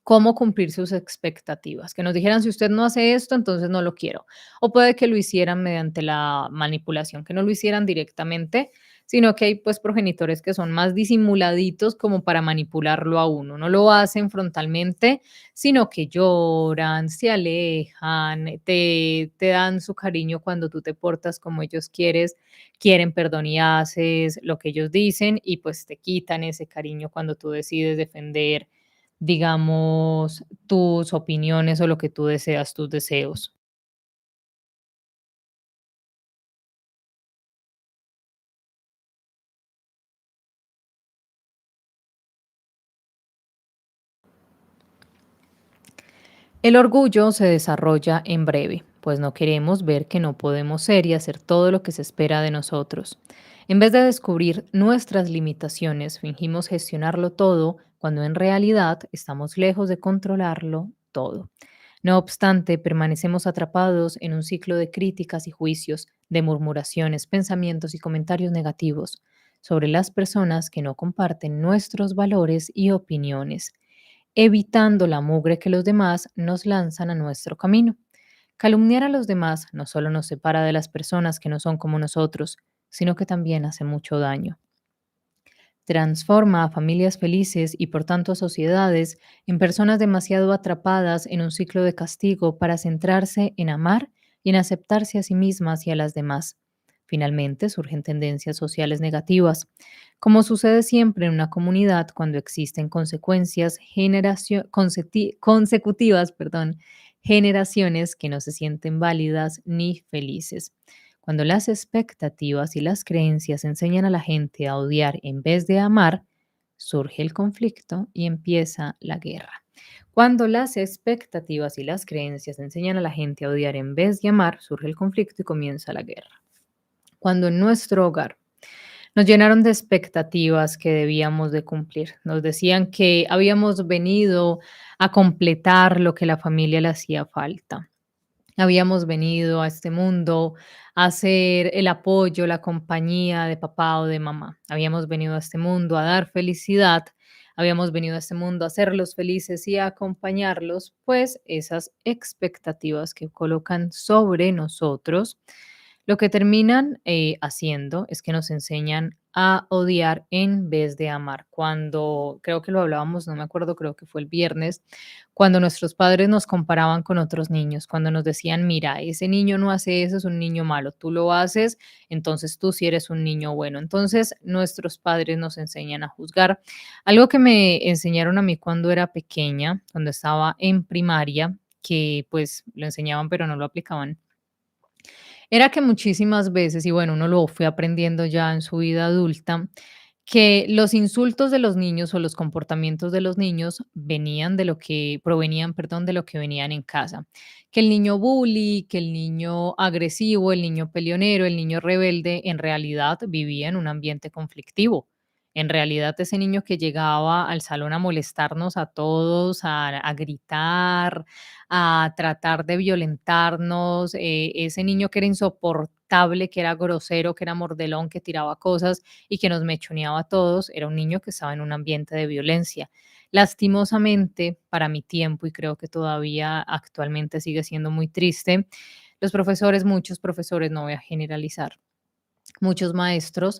cómo cumplir sus expectativas, que nos dijeran: "Si usted no hace esto, entonces no lo quiero". O puede que lo hicieran mediante la manipulación, que no lo hicieran directamente, sino que hay, pues, progenitores que son más disimuladitos como para manipularlo a uno. No lo hacen frontalmente, sino que lloran, se alejan, te dan su cariño cuando tú te portas como ellos quieren perdón y haces lo que ellos dicen, y, pues, te quitan ese cariño cuando tú decides defender, digamos, tus opiniones o lo que tú deseas, tus deseos. El orgullo se desarrolla en breve, pues no queremos ver que no podemos ser y hacer todo lo que se espera de nosotros. En vez de descubrir nuestras limitaciones, fingimos gestionarlo todo cuando en realidad estamos lejos de controlarlo todo. No obstante, permanecemos atrapados en un ciclo de críticas y juicios, de murmuraciones, pensamientos y comentarios negativos sobre las personas que no comparten nuestros valores y opiniones, evitando la mugre que los demás nos lanzan a nuestro camino. Calumniar a los demás no solo nos separa de las personas que no son como nosotros, sino que también hace mucho daño. Transforma a familias felices y por tanto a sociedades en personas demasiado atrapadas en un ciclo de castigo para centrarse en amar y en aceptarse a sí mismas y a las demás. Finalmente surgen tendencias sociales negativas, como sucede siempre en una comunidad cuando existen consecuencias consecutivas, generaciones que no se sienten válidas ni felices. Cuando las expectativas y las creencias enseñan a la gente a odiar en vez de amar, surge el conflicto y empieza la guerra. Cuando las expectativas y las creencias enseñan a la gente a odiar en vez de amar, surge el conflicto y comienza la guerra. Cuando en nuestro hogar nos llenaron de expectativas que debíamos de cumplir, nos decían que habíamos venido a completar lo que la familia le hacía falta. Habíamos venido a este mundo a ser el apoyo, la compañía de papá o de mamá. Habíamos venido a este mundo a dar felicidad. Habíamos venido a este mundo a hacerlos felices y a acompañarlos, pues esas expectativas que colocan sobre nosotros lo que terminan haciendo es que nos enseñan a odiar en vez de amar. Cuando, creo que lo hablábamos, no me acuerdo, creo que fue el viernes, cuando nuestros padres nos comparaban con otros niños, cuando nos decían, mira, ese niño no hace eso, es un niño malo, tú lo haces, entonces tú sí eres un niño bueno. Entonces nuestros padres nos enseñan a juzgar. Algo que me enseñaron a mí cuando era pequeña, cuando estaba en primaria, que pues lo enseñaban pero no lo aplicaban, era que muchísimas veces, y bueno, uno lo fue aprendiendo ya en su vida adulta, que los insultos de los niños o los comportamientos de los niños venían de lo que provenían, perdón, de lo que venían en casa. Que el niño bully, que el niño agresivo, el niño peleonero, el niño rebelde, en realidad vivía en un ambiente conflictivo. En realidad, ese niño que llegaba al salón a molestarnos a todos, a gritar, a tratar de violentarnos, ese niño que era insoportable, que era grosero, que era mordelón, que tiraba cosas y que nos mechoneaba a todos, era un niño que estaba en un ambiente de violencia. Lastimosamente, para mi tiempo, y creo que todavía actualmente sigue siendo muy triste, los profesores, muchos profesores, no voy a generalizar, muchos maestros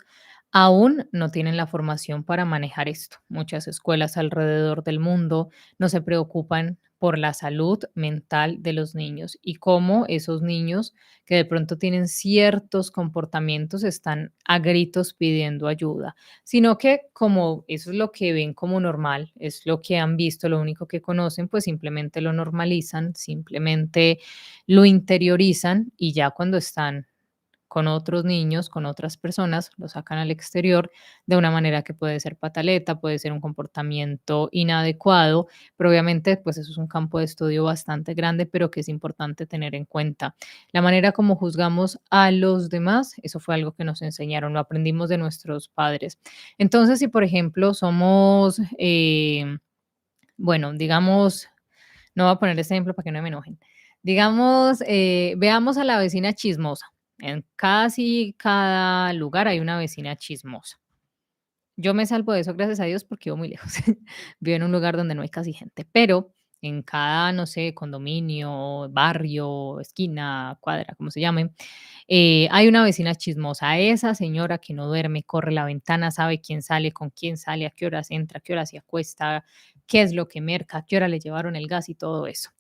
aún no tienen la formación para manejar esto. Muchas escuelas alrededor del mundo no se preocupan por la salud mental de los niños y cómo esos niños que de pronto tienen ciertos comportamientos están a gritos pidiendo ayuda, sino que como eso es lo que ven como normal, es lo que han visto, lo único que conocen, pues simplemente lo normalizan, simplemente lo interiorizan y ya cuando están con otros niños, con otras personas, lo sacan al exterior de una manera que puede ser pataleta, puede ser un comportamiento inadecuado, pero obviamente pues eso es un campo de estudio bastante grande, pero que es importante tener en cuenta. La manera como juzgamos a los demás, eso fue algo que nos enseñaron, lo aprendimos de nuestros padres. Entonces, si por ejemplo somos, bueno, digamos, no voy a poner ese ejemplo para que no me enojen. Digamos, veamos a la vecina chismosa. En casi cada lugar hay una vecina chismosa. Yo me salvo de eso, gracias a Dios, porque vivo muy lejos. Vivo en un lugar donde no hay casi gente, pero en cada, no sé, condominio, barrio, esquina, cuadra, como se llame, hay una vecina chismosa. Esa señora que no duerme, corre la ventana, sabe quién sale, con quién sale, a qué horas entra, a qué horas se acuesta, qué es lo que merca, a qué hora le llevaron el gas y todo eso.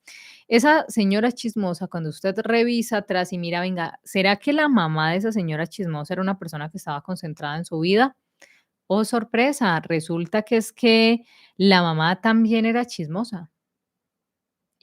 Esa señora chismosa, cuando usted revisa atrás y mira, venga, ¿será que la mamá de esa señora chismosa era una persona que estaba concentrada en su vida? Oh, sorpresa, resulta que es que la mamá también era chismosa.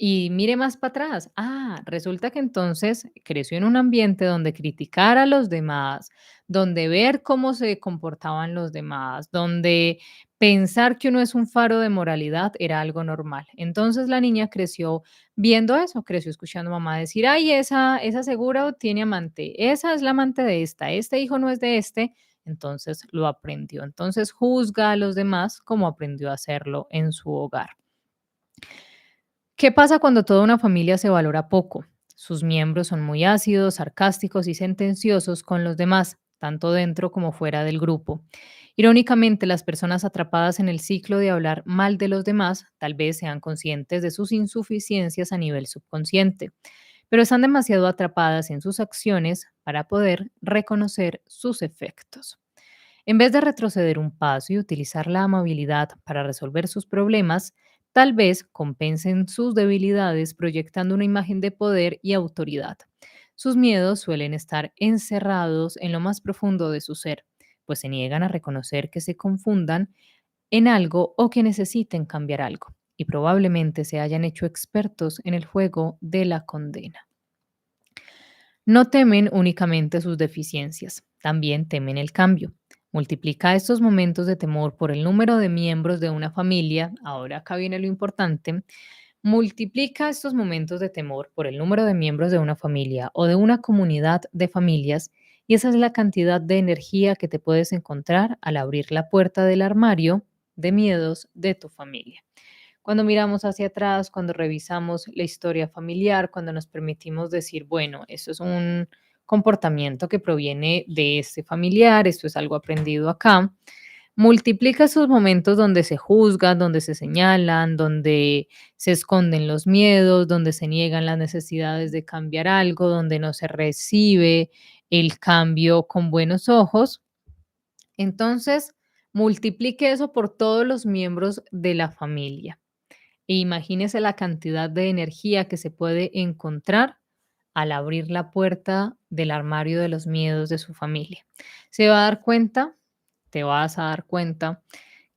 Y mire más para atrás. Ah, resulta que entonces creció en un ambiente donde criticar a los demás, donde ver cómo se comportaban los demás, donde pensar que uno es un faro de moralidad era algo normal. Entonces la niña creció viendo eso, creció escuchando a mamá decir, ay, esa seguro tiene amante, esa es la amante de esta, este hijo no es de este. Entonces lo aprendió. Entonces juzga a los demás como aprendió a hacerlo en su hogar. ¿Qué pasa cuando toda una familia se valora poco? Sus miembros son muy ácidos, sarcásticos y sentenciosos con los demás, tanto dentro como fuera del grupo. Irónicamente, las personas atrapadas en el ciclo de hablar mal de los demás tal vez sean conscientes de sus insuficiencias a nivel subconsciente, pero están demasiado atrapadas en sus acciones para poder reconocer sus efectos. En vez de retroceder un paso y utilizar la amabilidad para resolver sus problemas, tal vez compensen sus debilidades proyectando una imagen de poder y autoridad. Sus miedos suelen estar encerrados en lo más profundo de su ser, pues se niegan a reconocer que se confundan en algo o que necesiten cambiar algo, y probablemente se hayan hecho expertos en el juego de la condena. No temen únicamente sus deficiencias, también temen el cambio. Multiplica estos momentos de temor por el número de miembros de una familia. Ahora acá viene lo importante. Multiplica estos momentos de temor por el número de miembros de una familia o de una comunidad de familias, y esa es la cantidad de energía que te puedes encontrar al abrir la puerta del armario de miedos de tu familia. Cuando miramos hacia atrás, cuando revisamos la historia familiar, cuando nos permitimos decir, bueno, eso es un comportamiento que proviene de este familiar, esto es algo aprendido acá, multiplica esos momentos donde se juzgan, donde se señalan, donde se esconden los miedos, donde se niegan las necesidades de cambiar algo, donde no se recibe el cambio con buenos ojos. Entonces, multiplique eso por todos los miembros de la familia. E imagínese la cantidad de energía que se puede encontrar al abrir la puerta del armario de los miedos de su familia. Se va a dar cuenta, te vas a dar cuenta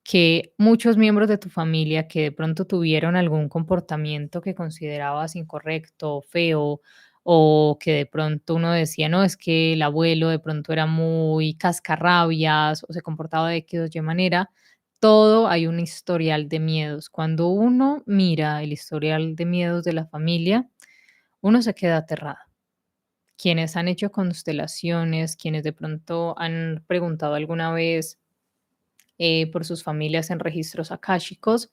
que muchos miembros de tu familia que de pronto tuvieron algún comportamiento que considerabas incorrecto, feo, o que de pronto uno decía, no, es que el abuelo de pronto era muy cascarrabias o se comportaba de X o Y manera, todo hay un historial de miedos. Cuando uno mira el historial de miedos de la familia, uno se queda aterrado. Quienes han hecho constelaciones, quienes de pronto han preguntado alguna vez por sus familias en registros akáshicos,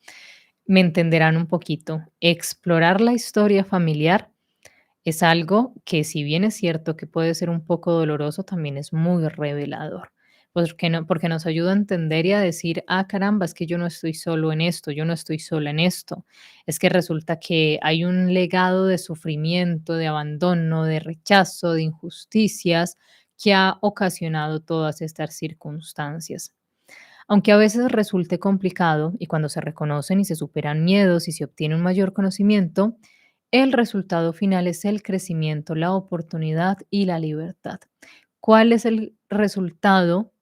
me entenderán un poquito. Explorar la historia familiar es algo que, si bien es cierto que puede ser un poco doloroso, también es muy revelador. Porque nos ayuda a entender y a decir, ah, caramba, es que yo no estoy solo en esto, yo no estoy sola en esto. Es que resulta que hay un legado de sufrimiento, de abandono, de rechazo, de injusticias que ha ocasionado todas estas circunstancias. Aunque a veces resulte complicado, y cuando se reconocen y se superan miedos y se obtiene un mayor conocimiento, el resultado final es el crecimiento, la oportunidad y la libertad. ¿Cuál es el resultado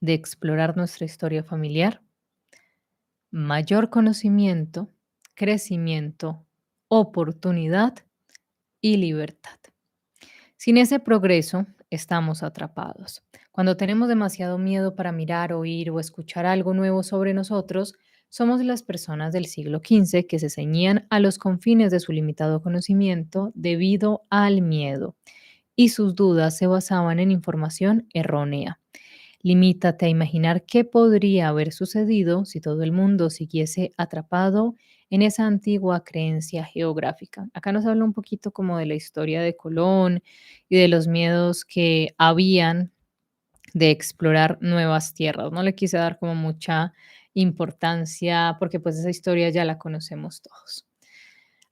de explorar nuestra historia familiar? Mayor conocimiento, crecimiento, oportunidad y libertad. Sin ese progreso, estamos atrapados. Cuando tenemos demasiado miedo para mirar, oír o escuchar algo nuevo sobre nosotros, somos las personas del siglo XV que se ceñían a los confines de su limitado conocimiento debido al miedo, y sus dudas se basaban en información errónea. Limítate a imaginar qué podría haber sucedido si todo el mundo siguiese atrapado en esa antigua creencia geográfica. Acá nos habla un poquito como de la historia de Colón y de los miedos que habían de explorar nuevas tierras. No le quise dar como mucha importancia porque pues esa historia ya la conocemos todos.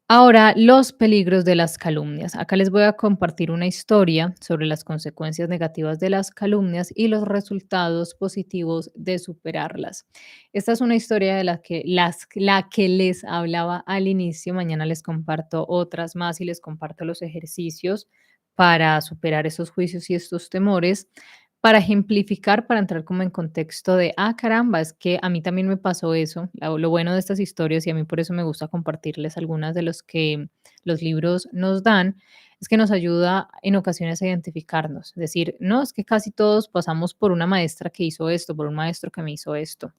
Ahora, los peligros de las calumnias. Acá les voy a compartir una historia sobre las consecuencias negativas de las calumnias y los resultados positivos de superarlas. Esta es una historia de la que les hablaba al inicio. Mañana les comparto otras más y les comparto los ejercicios para superar esos juicios y estos temores. Para ejemplificar, para entrar como en contexto de, ah, caramba, es que a mí también me pasó eso, lo bueno de estas historias, y a mí por eso me gusta compartirles algunas de los que los libros nos dan, es que nos ayuda en ocasiones a identificarnos, es decir, no, es que casi todos pasamos por una maestra que hizo esto, por un maestro que me hizo esto.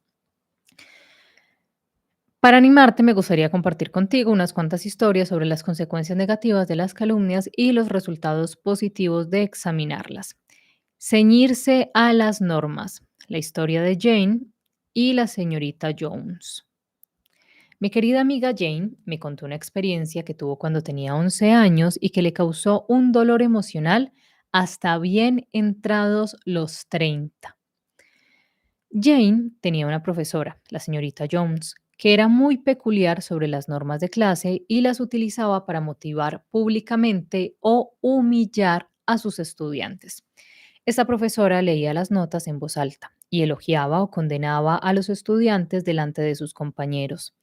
Para animarte, me gustaría compartir contigo unas cuantas historias sobre las consecuencias negativas de las calumnias y los resultados positivos de examinarlas. Ceñirse a las normas. La historia de Jane y la señorita Jones. Mi querida amiga Jane me contó una experiencia que tuvo cuando tenía 11 años y que le causó un dolor emocional hasta bien entrados los 30. Jane tenía una profesora, la señorita Jones, que era muy peculiar sobre las normas de clase y las utilizaba para motivar públicamente o humillar a sus estudiantes. Esta profesora leía las notas en voz alta y elogiaba o condenaba a los estudiantes delante de sus compañeros.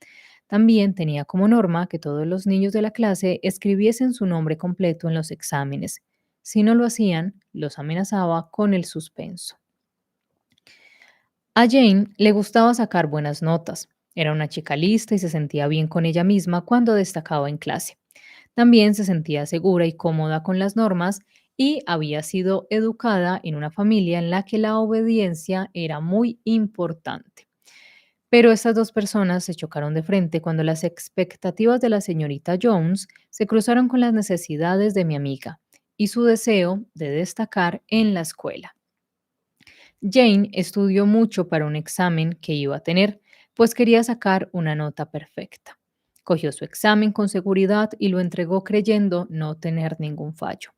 También tenía como norma que todos los niños de la clase escribiesen su nombre completo en los exámenes. Si no lo hacían, los amenazaba con el suspenso. A Jane le gustaba sacar buenas notas. Era una chica lista y se sentía bien con ella misma cuando destacaba en clase. También se sentía segura y cómoda con las normas y había sido educada en una familia en la que la obediencia era muy importante. Pero estas dos personas se chocaron de frente cuando las expectativas de la señorita Jones se cruzaron con las necesidades de mi amiga y su deseo de destacar en la escuela. Jane estudió mucho para un examen que iba a tener, pues quería sacar una nota perfecta. Cogió su examen con seguridad y lo entregó creyendo no tener ningún fallo.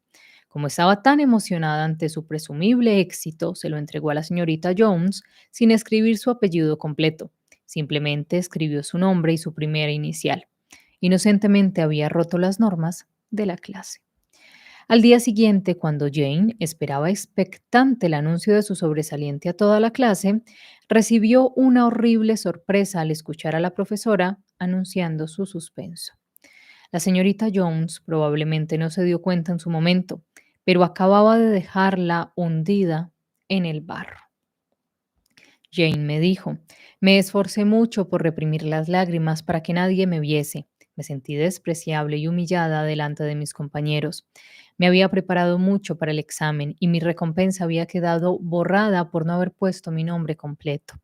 Como estaba tan emocionada ante su presumible éxito, se lo entregó a la señorita Jones sin escribir su apellido completo. Simplemente escribió su nombre y su primera inicial. Inocentemente había roto las normas de la clase. Al día siguiente, cuando Jane esperaba expectante el anuncio de su sobresaliente a toda la clase, recibió una horrible sorpresa al escuchar a la profesora anunciando su suspenso. La señorita Jones probablemente no se dio cuenta en su momento, pero acababa de dejarla hundida en el barro. Jane me dijo, me esforcé mucho por reprimir las lágrimas para que nadie me viese. Me sentí despreciable y humillada delante de mis compañeros. Me había preparado mucho para el examen y mi recompensa había quedado borrada por no haber puesto mi nombre completo.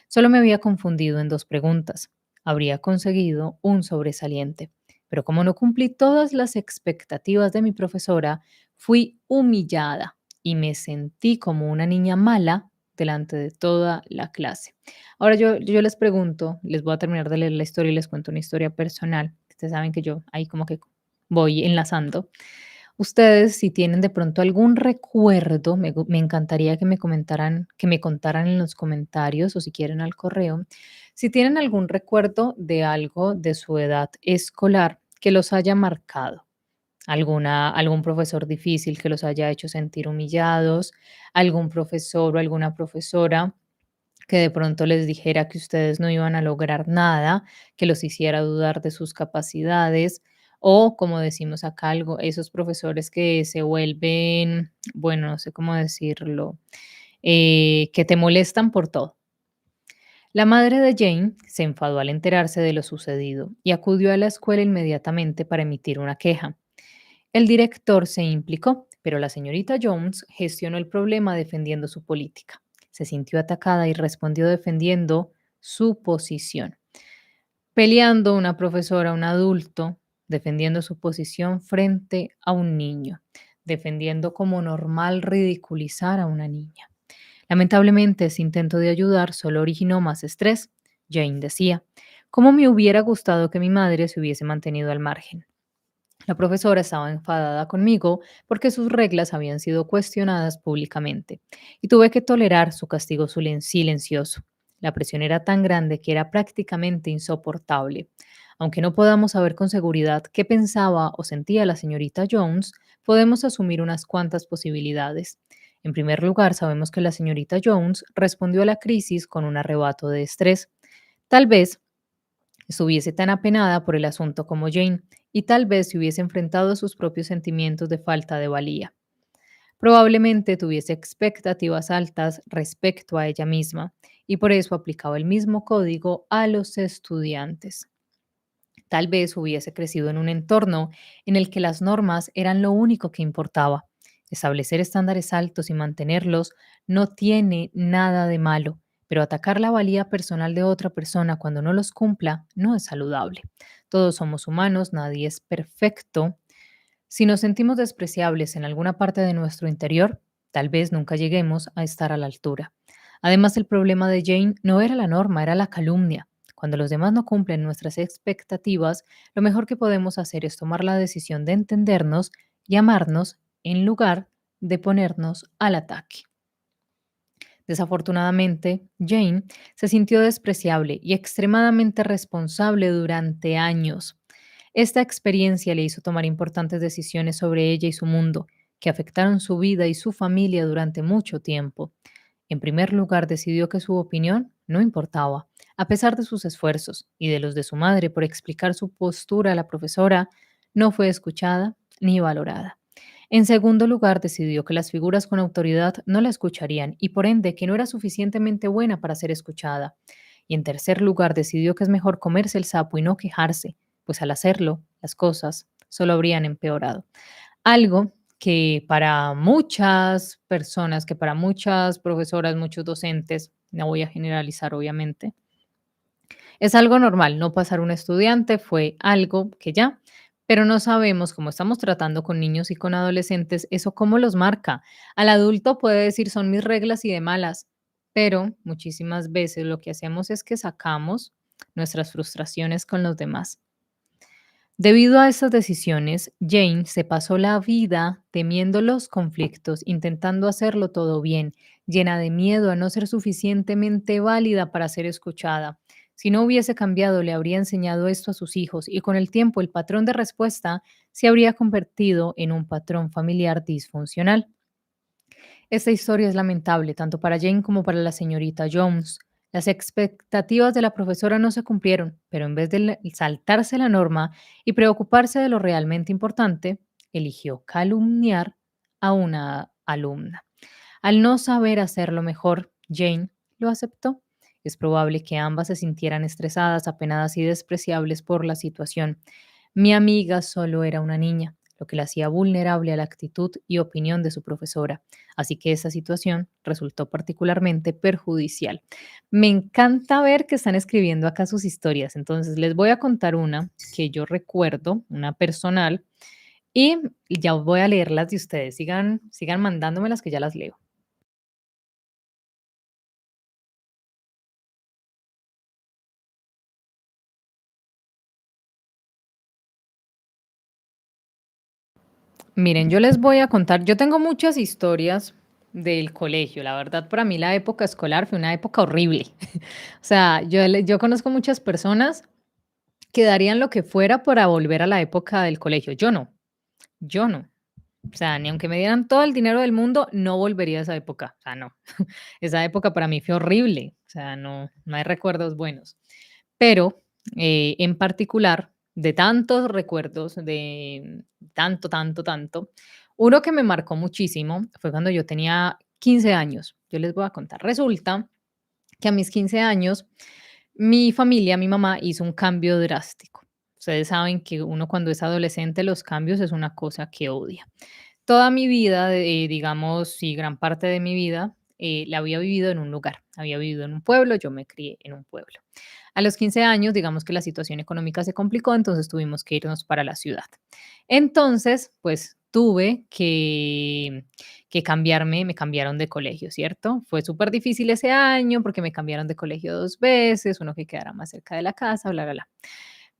Solo me había confundido en dos preguntas. Habría conseguido un sobresaliente. Pero como no cumplí todas las expectativas de mi profesora, fui humillada y me sentí como una niña mala delante de toda la clase. Ahora yo les pregunto, les voy a terminar de leer la historia y les cuento una historia personal. Ustedes saben que yo ahí como que voy enlazando. Ustedes, si tienen de pronto algún recuerdo, me encantaría que me contaran en los comentarios o si quieren al correo, si tienen algún recuerdo de algo de su edad escolar que los haya marcado. Algún profesor difícil que los haya hecho sentir humillados, algún profesor o alguna profesora que de pronto les dijera que ustedes no iban a lograr nada, que los hiciera dudar de sus capacidades, o como decimos acá, esos profesores que se vuelven, bueno, no sé cómo decirlo, que te molestan por todo. La madre de Jane se enfadó al enterarse de lo sucedido y acudió a la escuela inmediatamente para emitir una queja. El director se implicó, pero la señorita Jones gestionó el problema defendiendo su política. Se sintió atacada y respondió defendiendo su posición. Peleando una profesora a un adulto, defendiendo su posición frente a un niño, defendiendo como normal ridiculizar a una niña. Lamentablemente, ese intento de ayudar solo originó más estrés. Jane decía, ¿cómo me hubiera gustado que mi madre se hubiese mantenido al margen? La profesora estaba enfadada conmigo porque sus reglas habían sido cuestionadas públicamente y tuve que tolerar su castigo silencioso. La presión era tan grande que era prácticamente insoportable. Aunque no podamos saber con seguridad qué pensaba o sentía la señorita Jones, podemos asumir unas cuantas posibilidades. En primer lugar, sabemos que la señorita Jones respondió a la crisis con un arrebato de estrés. Tal vez estuviese tan apenada por el asunto como Jane, y tal vez se hubiese enfrentado a sus propios sentimientos de falta de valía. Probablemente tuviese expectativas altas respecto a ella misma, y por eso aplicaba el mismo código a los estudiantes. Tal vez hubiese crecido en un entorno en el que las normas eran lo único que importaba. Establecer estándares altos y mantenerlos no tiene nada de malo, pero atacar la valía personal de otra persona cuando no los cumpla no es saludable. Todos somos humanos, nadie es perfecto. Si nos sentimos despreciables en alguna parte de nuestro interior, tal vez nunca lleguemos a estar a la altura. Además, el problema de Jane no era la norma, era la calumnia. Cuando los demás no cumplen nuestras expectativas, lo mejor que podemos hacer es tomar la decisión de entendernos y amarnos en lugar de ponernos al ataque. Desafortunadamente, Jane se sintió despreciable y extremadamente responsable durante años. Esta experiencia le hizo tomar importantes decisiones sobre ella y su mundo, que afectaron su vida y su familia durante mucho tiempo. En primer lugar, decidió que su opinión no importaba, a pesar de sus esfuerzos y de los de su madre por explicar su postura a la profesora, no fue escuchada ni valorada. En segundo lugar, decidió que las figuras con autoridad no la escucharían y por ende que no era suficientemente buena para ser escuchada. Y en tercer lugar, decidió que es mejor comerse el sapo y no quejarse, pues al hacerlo, las cosas solo habrían empeorado. Algo que para muchas personas, que para muchas profesoras, muchos docentes, no voy a generalizar obviamente, es algo normal. No pasar un estudiante fue algo que ya, pero no sabemos cómo estamos tratando con niños y con adolescentes, eso cómo los marca. Al adulto puede decir son mis reglas y de malas, pero muchísimas veces lo que hacemos es que sacamos nuestras frustraciones con los demás. Debido a estas decisiones, Jane se pasó la vida temiendo los conflictos, intentando hacerlo todo bien, llena de miedo a no ser suficientemente válida para ser escuchada. Si no hubiese cambiado, le habría enseñado esto a sus hijos y con el tiempo el patrón de respuesta se habría convertido en un patrón familiar disfuncional. Esta historia es lamentable tanto para Jane como para la señorita Jones. Las expectativas de la profesora no se cumplieron, pero en vez de saltarse la norma y preocuparse de lo realmente importante, eligió calumniar a una alumna. Al no saber hacerlo mejor, Jane lo aceptó. Es probable que ambas se sintieran estresadas, apenadas y despreciables por la situación. Mi amiga solo era una niña, lo que la hacía vulnerable a la actitud y opinión de su profesora, así que esa situación resultó particularmente perjudicial. Me encanta ver que están escribiendo acá sus historias, entonces les voy a contar una que yo recuerdo, una personal, y ya voy a leer las de ustedes. Sigan mandándome las que ya las leo. Miren, yo les voy a contar, yo tengo muchas historias del colegio. La verdad, para mí la época escolar fue una época horrible. O sea, yo conozco muchas personas que darían lo que fuera para volver a la época del colegio. Yo no. O sea, ni aunque me dieran todo el dinero del mundo, no volvería a esa época. O sea, no. Esa época para mí fue horrible. O sea, no, no hay recuerdos buenos. Pero, en particular, de tantos recuerdos, de tanto, tanto, tanto, uno que me marcó muchísimo fue cuando yo tenía 15 años. Yo les voy a contar. Resulta que a mis 15 años, mi familia, mi mamá hizo un cambio drástico. Ustedes saben que uno cuando es adolescente, los cambios es una cosa que odia. Toda mi vida, digamos, y gran parte de mi vida, la había vivido en un lugar. Había vivido en un pueblo, yo me crié en un pueblo. A los 15 años, digamos que la situación económica se complicó, entonces tuvimos que irnos para la ciudad. Entonces, pues tuve que cambiarme, me cambiaron de colegio, ¿cierto? Fue súper difícil ese año porque me cambiaron de colegio 2 veces, uno que quedara más cerca de la casa, bla, bla, bla.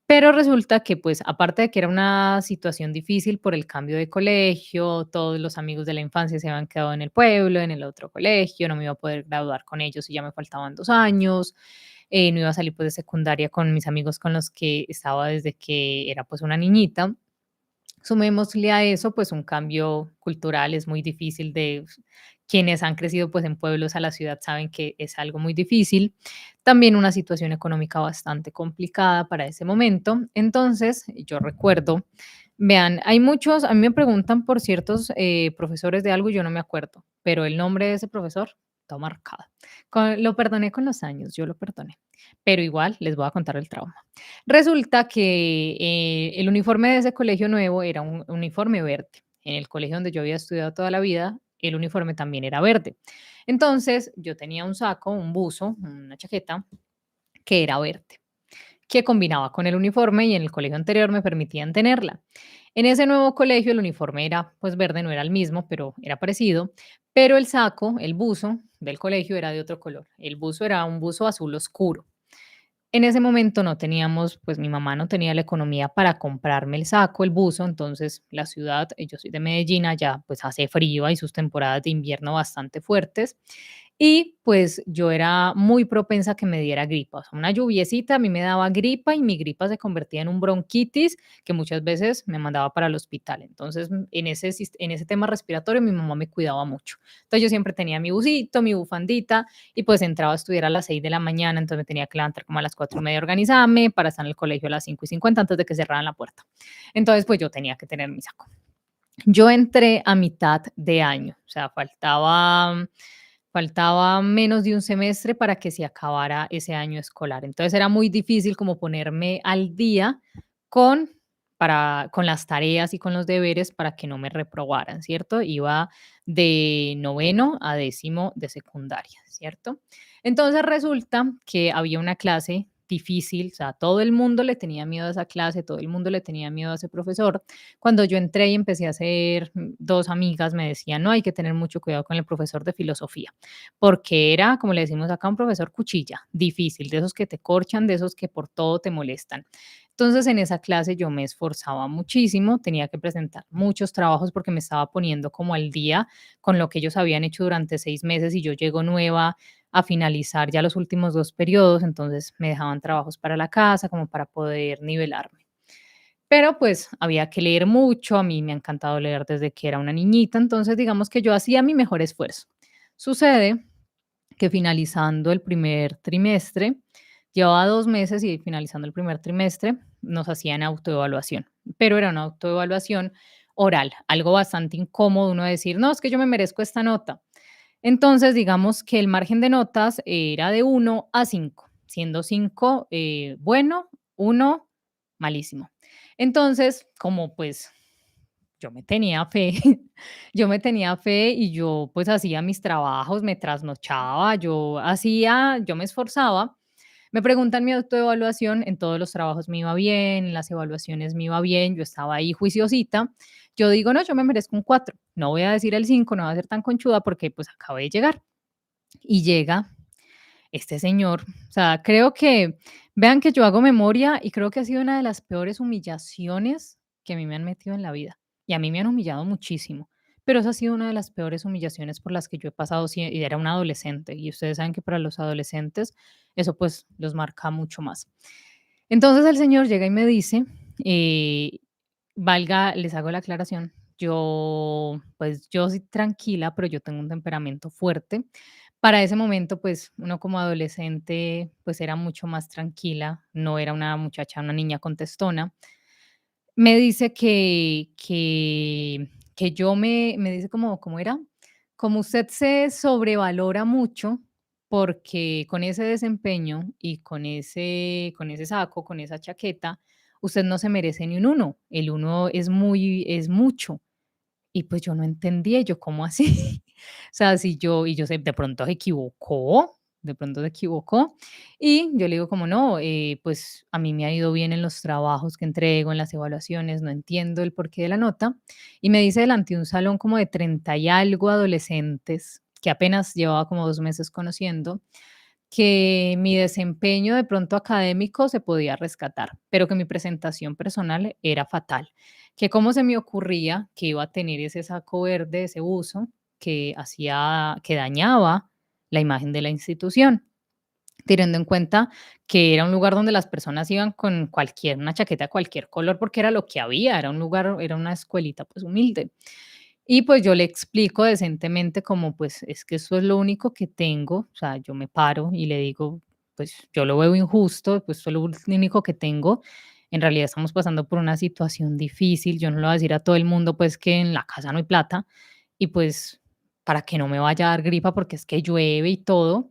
Pero resulta que, pues, aparte de que era una situación difícil por el cambio de colegio, todos los amigos de la infancia se habían quedado en el pueblo, en el otro colegio, no me iba a poder graduar con ellos y ya me faltaban 2 años, no iba a salir, pues, de secundaria con mis amigos con los que estaba desde que era, pues, una niñita. Sumémosle a eso, pues, un cambio cultural es muy difícil de quienes han crecido, pues, en pueblos a la ciudad saben que es algo muy difícil. También una situación económica bastante complicada para ese momento. Entonces, yo recuerdo, vean, hay muchos, a mí me preguntan por ciertos, profesores de algo y yo no me acuerdo, pero el nombre de ese profesor está marcado. Lo perdoné con los años, yo lo perdoné, pero igual les voy a contar el trauma. Resulta que, el uniforme de ese colegio nuevo era un uniforme verde. En el colegio donde yo había estudiado toda la vida, el uniforme también era verde. Entonces, yo tenía un saco, un buzo, una chaqueta que era verde, que combinaba con el uniforme y en el colegio anterior me permitían tenerla. En ese nuevo colegio el uniforme era, pues, verde, no era el mismo, pero era parecido, pero el saco, el buzo del colegio era de otro color. El buzo era un buzo azul oscuro. En ese momento no teníamos, pues mi mamá no tenía la economía para comprarme el saco, el buzo, entonces la ciudad, yo soy de Medellín, allá pues hace frío, hay sus temporadas de invierno bastante fuertes y pues yo era muy propensa a que me diera gripa, o sea, una lluviecita a mí me daba gripa y mi gripa se convertía en un bronquitis que muchas veces me mandaba para el hospital. Entonces, en ese tema respiratorio mi mamá me cuidaba mucho. Entonces yo siempre tenía mi busito, mi bufandita y pues entraba a estudiar a las 6 de la mañana, entonces me tenía que levantar como a las 4:30 a organizarme para estar en el colegio a las 5:50 antes de que cerraran la puerta. Entonces, pues yo tenía que tener mi saco. Yo entré a mitad de año, o sea, faltaba menos de un semestre para que se acabara ese año escolar. Entonces era muy difícil como ponerme al día con, con las tareas y con los deberes para que no me reprobaran, ¿cierto? Iba de noveno a décimo de secundaria, ¿cierto? Entonces resulta que había una clase difícil, o sea, todo el mundo le tenía miedo a esa clase, todo el mundo le tenía miedo a ese profesor. Cuando yo entré y empecé a hacer, 2 amigas me decían: "No, hay que tener mucho cuidado con el profesor de filosofía", porque era, como le decimos acá, un profesor cuchilla, difícil, de esos que te corchan, de esos que por todo te molestan. Entonces, en esa clase yo me esforzaba muchísimo, tenía que presentar muchos trabajos porque me estaba poniendo como al día con lo que ellos habían hecho durante 6 meses y yo llego nueva a finalizar ya los últimos 2 periodos, entonces me dejaban trabajos para la casa como para poder nivelarme. Pero, pues, había que leer mucho, a mí me ha encantado leer desde que era una niñita, entonces digamos que yo hacía mi mejor esfuerzo. Sucede que finalizando el primer trimestre, llevaba 2 meses y finalizando el primer trimestre nos hacían autoevaluación, pero era una autoevaluación oral, algo bastante incómodo uno decir: "No, es que yo me merezco esta nota". Entonces, digamos que el margen de notas era de 1 a 5, siendo 5 bueno, 1 malísimo. Entonces, como pues yo me tenía fe, yo me tenía fe y yo pues hacía mis trabajos, me trasnochaba, yo me esforzaba. Me preguntan mi autoevaluación, en todos los trabajos me iba bien, en las evaluaciones me iba bien, yo estaba ahí juiciosita. Yo digo, no, yo me merezco un 4, no voy a decir el 5, no voy a ser tan conchuda porque pues acabo de llegar. Y llega este señor, o sea, creo que, vean que yo hago memoria y creo que ha sido una de las peores humillaciones que a mí me han metido en la vida. Y a mí me han humillado muchísimo, pero esa ha sido una de las peores humillaciones por las que yo he pasado, y era un adolescente, y ustedes saben que para los adolescentes eso pues los marca mucho más. Entonces el señor llega y me dice, eh, les hago la aclaración, pues yo soy tranquila, pero yo tengo un temperamento fuerte. Para ese momento, pues uno como adolescente, pues era mucho más tranquila, no era una muchacha, una niña contestona. Me dice que me dice como, ¿cómo era? Como usted se sobrevalora mucho porque con ese desempeño y con ese saco, con esa chaqueta, usted no se merece ni un uno. El uno es mucho. Y pues yo no entendía, y yo, ¿cómo así? O sea, si yo y yo sé, de pronto se equivocó. Y yo le digo como: "No, pues a mí me ha ido bien en los trabajos que entrego, en las evaluaciones, no entiendo el porqué de la nota". Y me dice delante de un salón como de 30 y algo adolescentes, que apenas llevaba como 2 meses conociendo, que mi desempeño de pronto académico se podía rescatar, pero que mi presentación personal era fatal, que cómo se me ocurría que iba a tener ese saco verde, ese buzo, que dañaba la imagen de la institución, teniendo en cuenta que era un lugar donde las personas iban con una chaqueta de cualquier color, porque era lo que había, era un lugar, era una escuelita pues humilde. Y pues yo le explico decentemente como, pues es que eso es lo único que tengo, o sea, yo me paro y le digo, pues yo lo veo injusto, pues esto es lo único que tengo. En realidad estamos pasando por una situación difícil, yo no le voy a decir a todo el mundo pues que en la casa no hay plata y pues para que no me vaya a dar gripa porque es que llueve y todo.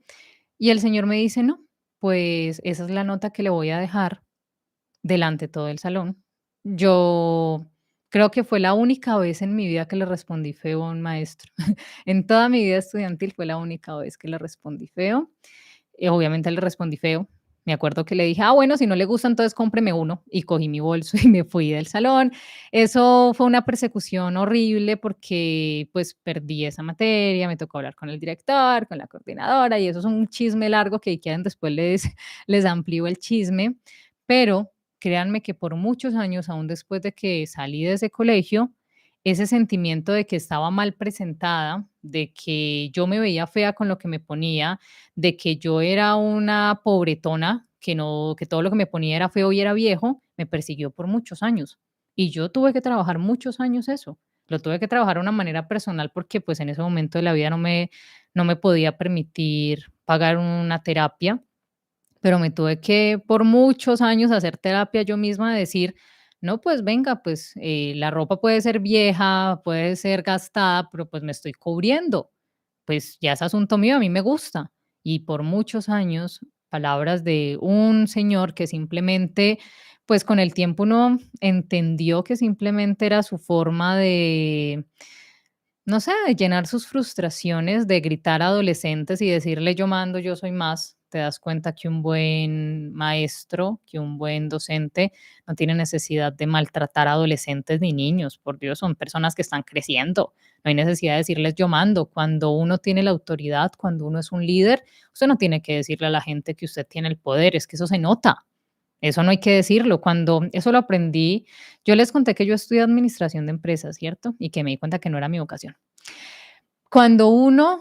Y el señor me dice, no, pues esa es la nota que le voy a dejar delante todo el salón. Yo creo que fue la única vez en mi vida que le respondí feo a un maestro. En toda mi vida estudiantil fue la única vez que le respondí feo. Obviamente le respondí feo. Me acuerdo que le dije: "Ah, bueno, si no le gusta, entonces cómpreme uno", y cogí mi bolso y me fui del salón. Eso fue una persecución horrible porque, pues, perdí esa materia, me tocó hablar con el director, con la coordinadora, y eso es un chisme largo que si quieren después les amplío el chisme. Pero créanme que por muchos años, aún después de que salí de ese colegio, ese sentimiento de que estaba mal presentada, de que yo me veía fea con lo que me ponía, de que yo era una pobretona, que todo lo que me ponía era feo y era viejo, me persiguió por muchos años. Y yo tuve que trabajar muchos años eso. Lo tuve que trabajar de una manera personal porque, pues, en ese momento de la vida no me podía permitir pagar una terapia, pero me tuve que, por muchos años, hacer terapia yo misma, de decir: "No, pues venga, pues, la ropa puede ser vieja, puede ser gastada, pero, pues, me estoy cubriendo. Pues, ya es asunto mío, a mí me gusta". Y por muchos años, palabras de un señor que simplemente, pues, con el tiempo uno entendió que simplemente era su forma de, no sé, de llenar sus frustraciones, de gritar a adolescentes y decirle: "Yo mando, yo soy más". Te das cuenta que un buen maestro, que un buen docente no tiene necesidad de maltratar a adolescentes ni niños. Por Dios, son personas que están creciendo. No hay necesidad de decirles: "Yo mando". Cuando uno tiene la autoridad, cuando uno es un líder, usted no tiene que decirle a la gente que usted tiene el poder, es que eso se nota. Eso no hay que decirlo. Cuando eso lo aprendí, yo les conté que yo estudié administración de empresas, ¿cierto? Y que me di cuenta que no era mi vocación. Cuando uno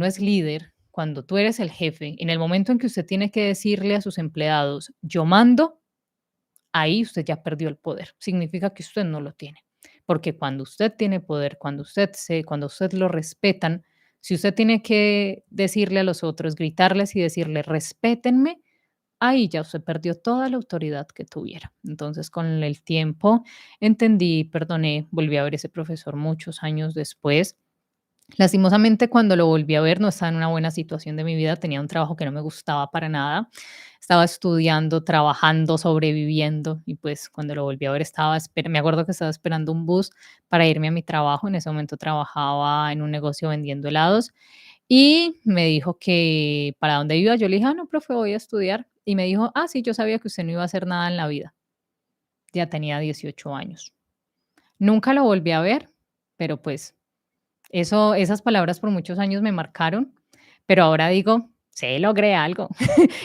es líder, cuando tú eres el jefe, en el momento en que usted tiene que decirle a sus empleados: "Yo mando", ahí usted ya perdió el poder. Significa que usted no lo tiene. Porque cuando usted tiene poder, cuando usted lo respetan, si usted tiene que decirle a los otros, gritarles y decirle: "Respétenme", ahí ya usted perdió toda la autoridad que tuviera. Entonces, con el tiempo entendí, perdoné, volví a ver ese profesor muchos años después. Lastimosamente, cuando lo volví a ver, no estaba en una buena situación de mi vida, tenía un trabajo que no me gustaba para nada. Estaba estudiando, trabajando, sobreviviendo y, pues, cuando lo volví a ver me acuerdo que estaba esperando un bus para irme a mi trabajo. En ese momento trabajaba en un negocio vendiendo helados y me dijo que para dónde iba. Yo le dije: "Ah, no, profe, voy a estudiar". Y me dijo: "Ah, sí, yo sabía que usted no iba a hacer nada en la vida". Ya tenía 18 años. Nunca lo volví a ver, pero, pues, esas palabras por muchos años me marcaron, pero ahora digo: "Sí, logré algo",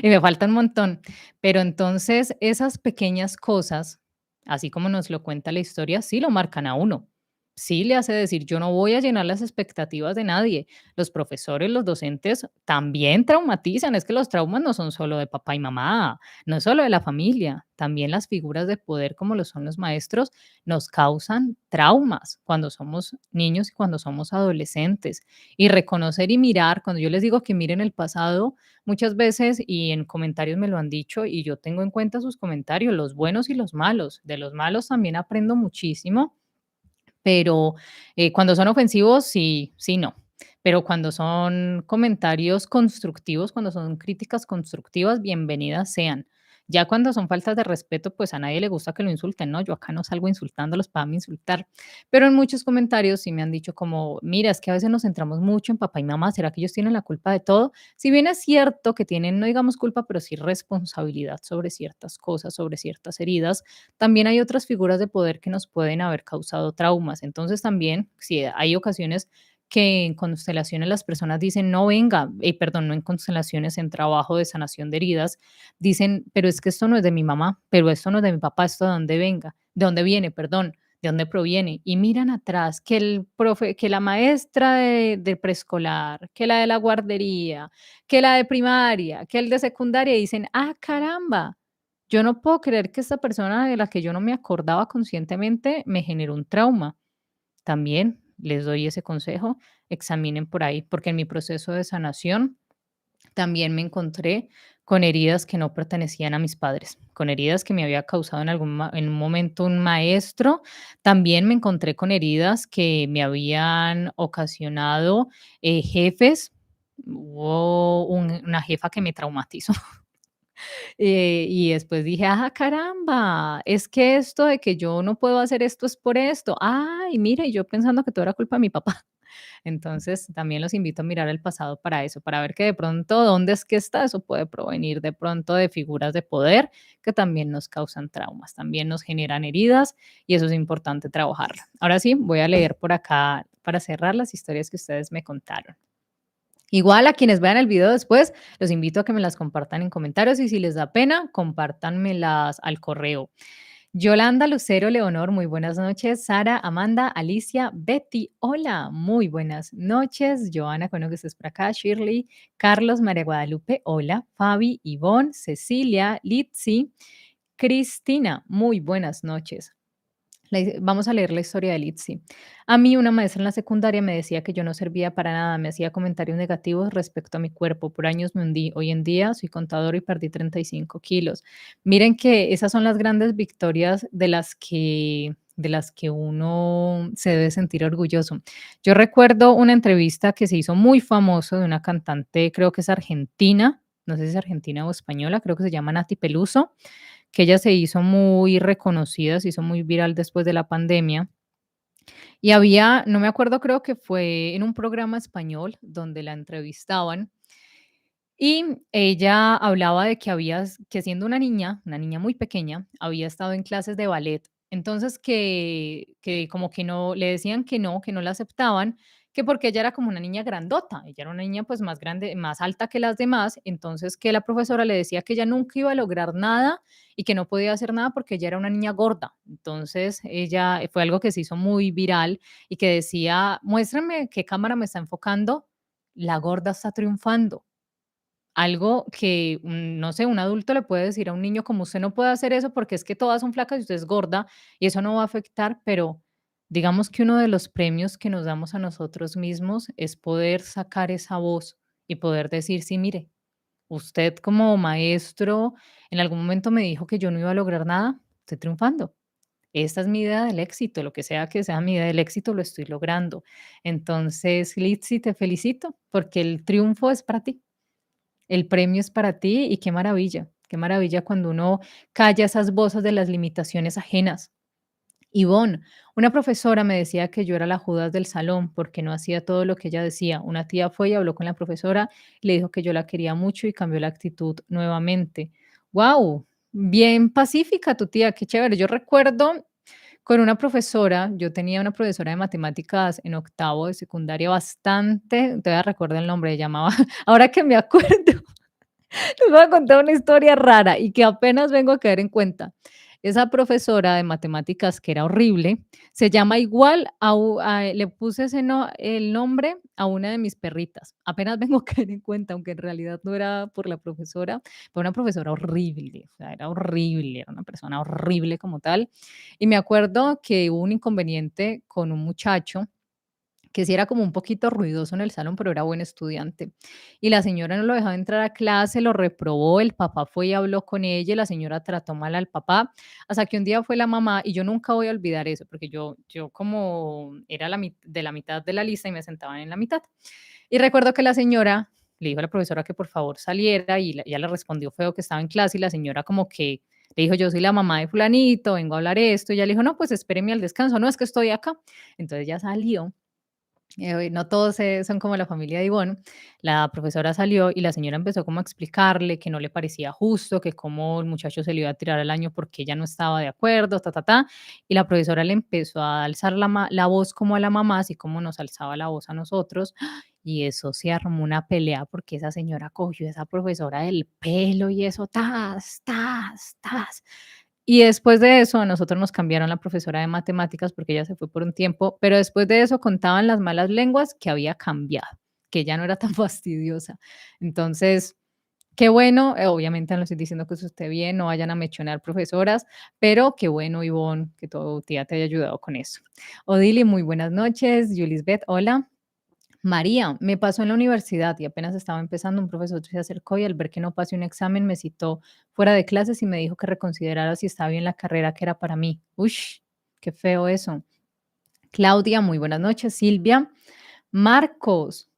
y me falta un montón. Pero entonces, esas pequeñas cosas, así como nos lo cuenta la historia, sí lo marcan a uno. Sí le hace decir: "Yo no voy a llenar las expectativas de nadie". Los profesores, los docentes también traumatizan. Es que los traumas no son solo de papá y mamá, no es solo de la familia. También las figuras de poder, como lo son los maestros, nos causan traumas cuando somos niños y cuando somos adolescentes. Y reconocer y mirar, cuando yo les digo que miren el pasado, muchas veces y en comentarios me lo han dicho y yo tengo en cuenta sus comentarios, los buenos y los malos. De los malos también aprendo muchísimo, pero cuando son ofensivos, sí, sí, no. Pero cuando son comentarios constructivos, cuando son críticas constructivas, bienvenidas sean. Ya cuando son faltas de respeto, pues a nadie le gusta que lo insulten, ¿no? Yo acá no salgo insultándolos para me insultar. Pero en muchos comentarios sí me han dicho como: "Mira, es que a veces nos centramos mucho en papá y mamá, ¿será que ellos tienen la culpa de todo?". Si bien es cierto que tienen, no digamos culpa, pero sí responsabilidad sobre ciertas cosas, sobre ciertas heridas, también hay otras figuras de poder que nos pueden haber causado traumas. Entonces también, si hay ocasiones que en constelaciones las personas dicen: "No venga", perdón, no en constelaciones, en trabajo de sanación de heridas, dicen: "Pero es que esto no es de mi mamá, pero esto no es de mi papá, ¿esto de dónde viene, perdón, de dónde proviene?". Y miran atrás que el profe, que la maestra de preescolar, que la de la guardería, que la de primaria, que el de secundaria, y dicen: "Ah, caramba, yo no puedo creer que esta persona de la que yo no me acordaba conscientemente me generó un trauma". También les doy ese consejo, examinen por ahí, porque en mi proceso de sanación también me encontré con heridas que no pertenecían a mis padres, con heridas que me había causado en un momento un maestro. También me encontré con heridas que me habían ocasionado jefes. Hubo una jefa que me traumatizó. Y después dije: "Ah, caramba, es que esto de que yo no puedo hacer esto es por esto. Ay, mire, y yo pensando que todo era culpa de mi papá". Entonces, también los invito a mirar el pasado para eso, para ver que de pronto dónde es que está, eso puede provenir de pronto de figuras de poder que también nos causan traumas, también nos generan heridas y eso es importante trabajarlo. Ahora sí, voy a leer por acá para cerrar las historias que ustedes me contaron. Igual a quienes vean el video después, los invito a que me las compartan en comentarios y si les da pena, compártanmelas al correo. Yolanda Lucero Leonor, muy buenas noches. Sara, Amanda, Alicia, Betty, hola, muy buenas noches. Joana, bueno que estés por acá. Shirley, Carlos, María Guadalupe, hola. Fabi, Ivonne, Cecilia, Litsi, Cristina, muy buenas noches. Vamos a leer la historia de Litsi. A mí una maestra en la secundaria me decía que yo no servía para nada, me hacía comentarios negativos respecto a mi cuerpo. Por años me hundí. Hoy en día soy contador y perdí 35 kilos. Miren que esas son las grandes victorias de las que uno se debe sentir orgulloso. Yo recuerdo una entrevista que se hizo muy famoso de una cantante, creo que es argentina, no sé si es argentina o española, creo que se llama Nati Peluso, que ella se hizo muy reconocida, se hizo muy viral después de la pandemia. Y había, no me acuerdo, creo que fue en un programa español donde la entrevistaban y ella hablaba de que siendo una niña muy pequeña, había estado en clases de ballet. Entonces que como que no, le decían que no la aceptaban, que porque ella era como una niña grandota, ella era una niña pues más grande, más alta que las demás, entonces que la profesora le decía que ella nunca iba a lograr nada y que no podía hacer nada porque ella era una niña gorda. Entonces ella fue algo que se hizo muy viral y que decía, muéstrame qué cámara me está enfocando, la gorda está triunfando. Algo que, no sé, un adulto le puede decir a un niño como: "Usted no puede hacer eso porque es que todas son flacas y usted es gorda, y eso no va a afectar", pero digamos que uno de los premios que nos damos a nosotros mismos es poder sacar esa voz y poder decir: "Sí, mire, usted como maestro en algún momento me dijo que yo no iba a lograr nada, estoy triunfando. Esta es mi idea del éxito, lo que sea mi idea del éxito, lo estoy logrando". Entonces, Litzy, te felicito porque el triunfo es para ti. El premio es para ti y qué maravilla cuando uno calla esas voces de las limitaciones ajenas. Ivonne, una profesora me decía que yo era la Judas del salón porque no hacía todo lo que ella decía. Una tía fue y habló con la profesora, le dijo que yo la quería mucho y cambió la actitud nuevamente. ¡Wow! Bien pacífica tu tía, qué chévere. Yo recuerdo con una profesora, yo tenía una profesora de matemáticas en octavo de secundaria bastante, todavía recuerdo el nombre, llamaba, ahora que me acuerdo, les voy a contar una historia rara y que apenas vengo a caer en cuenta. Esa profesora de matemáticas que era horrible, se llama igual le puse el nombre a una de mis perritas. Apenas vengo a caer en cuenta, aunque en realidad no era por la profesora, fue una profesora horrible, o sea, era horrible, era una persona horrible como tal. Y me acuerdo que hubo un inconveniente con un muchacho que sí era como un poquito ruidoso en el salón, pero era buen estudiante. Y la señora no lo dejaba entrar a clase, lo reprobó, el papá fue y habló con ella, y la señora trató mal al papá, hasta que un día fue la mamá, y yo nunca voy a olvidar eso, porque yo como era de la mitad de la lista y me sentaban en la mitad. Y recuerdo que la señora le dijo a la profesora que por favor saliera y ella le respondió feo que estaba en clase y la señora como que le dijo, yo soy la mamá de fulanito, vengo a hablar esto, y ella le dijo, no, pues espéreme al descanso, no, es que estoy acá. Entonces ya salió, no todos son como la familia de Ivonne. La profesora salió y la señora empezó como a explicarle que no le parecía justo, que cómo el muchacho se le iba a tirar al año porque ella no estaba de acuerdo, ta, ta, ta. Y la profesora le empezó a alzar la voz como a la mamá, así como nos alzaba la voz a nosotros. Y eso se armó una pelea porque esa señora cogió a esa profesora del pelo y eso, tas, tas, tas. Y después de eso, a nosotros nos cambiaron la profesora de matemáticas porque ella se fue por un tiempo, pero después de eso contaban las malas lenguas que había cambiado, que ya no era tan fastidiosa. Entonces, qué bueno, obviamente no le estoy diciendo que eso esté bien, no vayan a mechonear profesoras, pero qué bueno, Ivonne, que tu tía te haya ayudado con eso. Odili, muy buenas noches. Yulisbeth, hola. María, me pasó en la universidad y apenas estaba empezando, un profesor se acercó y al ver que no pasé un examen me citó fuera de clases y me dijo que reconsiderara si estaba bien la carrera que era para mí. Ush, qué feo eso. Claudia, muy buenas noches. Silvia, Marcos,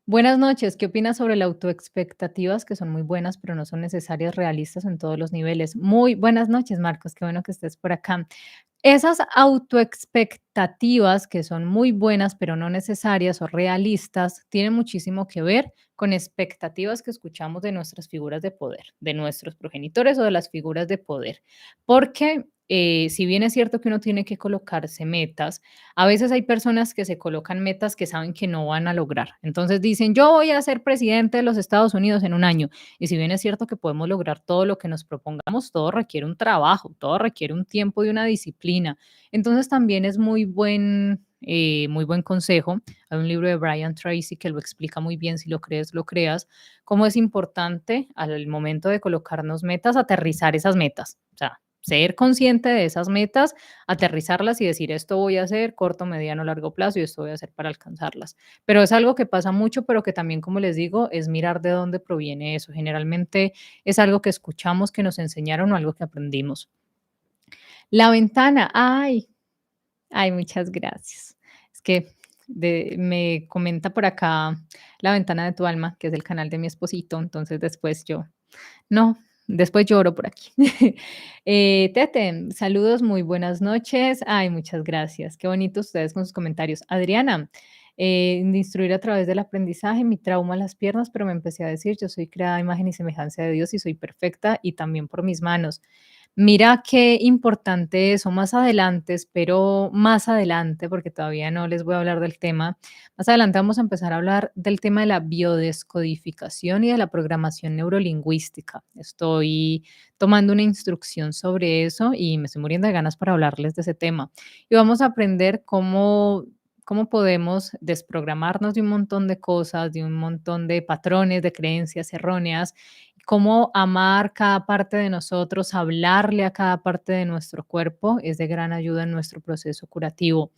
buenas noches. ¿Qué opinas sobre las autoexpectativas que son muy buenas, pero no son necesarias realistas en todos los niveles? Muy buenas noches, Marcos. Qué bueno que estés por acá. Esas autoexpectativas que son muy buenas, pero no necesarias o realistas, tienen muchísimo que ver con expectativas que escuchamos de nuestras figuras de poder, de nuestros progenitores o de las figuras de poder. Porque si bien es cierto que uno tiene que colocarse metas, a veces hay personas que se colocan metas que saben que no van a lograr. Entonces dicen, yo voy a ser presidente de los Estados Unidos en un año. Y si bien es cierto que podemos lograr todo lo que nos propongamos, todo requiere un trabajo, todo requiere un tiempo y una disciplina. Entonces también es muy buen consejo. Hay un libro de Brian Tracy que lo explica muy bien, si lo crees, lo creas, cómo es importante al momento de colocarnos metas, aterrizar esas metas. O sea, ser consciente de esas metas, aterrizarlas y decir, esto voy a hacer corto, mediano, largo plazo y esto voy a hacer para alcanzarlas. Pero es algo que pasa mucho, pero que también, como les digo, es mirar de dónde proviene eso. Generalmente es algo que escuchamos, que nos enseñaron o algo que aprendimos. La ventana, ay, muchas gracias. Es que me comenta por acá La Ventana de tu Alma, que es el canal de mi esposito, entonces después yo no, después lloro por aquí. Tete, saludos, muy buenas noches. Ay, muchas gracias. Qué bonito ustedes con sus comentarios. Adriana, de instruir a través del aprendizaje, mi trauma en las piernas, pero me empecé a decir, yo soy creada a imagen y semejanza de Dios y soy perfecta y también por mis manos. Mira qué importante eso, más adelante, espero más adelante, porque todavía no les voy a hablar del tema. Más adelante vamos a empezar a hablar del tema de la biodescodificación y de la programación neurolingüística. Estoy tomando una instrucción sobre eso y me estoy muriendo de ganas para hablarles de ese tema. Y vamos a aprender cómo podemos desprogramarnos de un montón de cosas, de un montón de patrones, de creencias erróneas, cómo amar cada parte de nosotros, hablarle a cada parte de nuestro cuerpo es de gran ayuda en nuestro proceso curativo.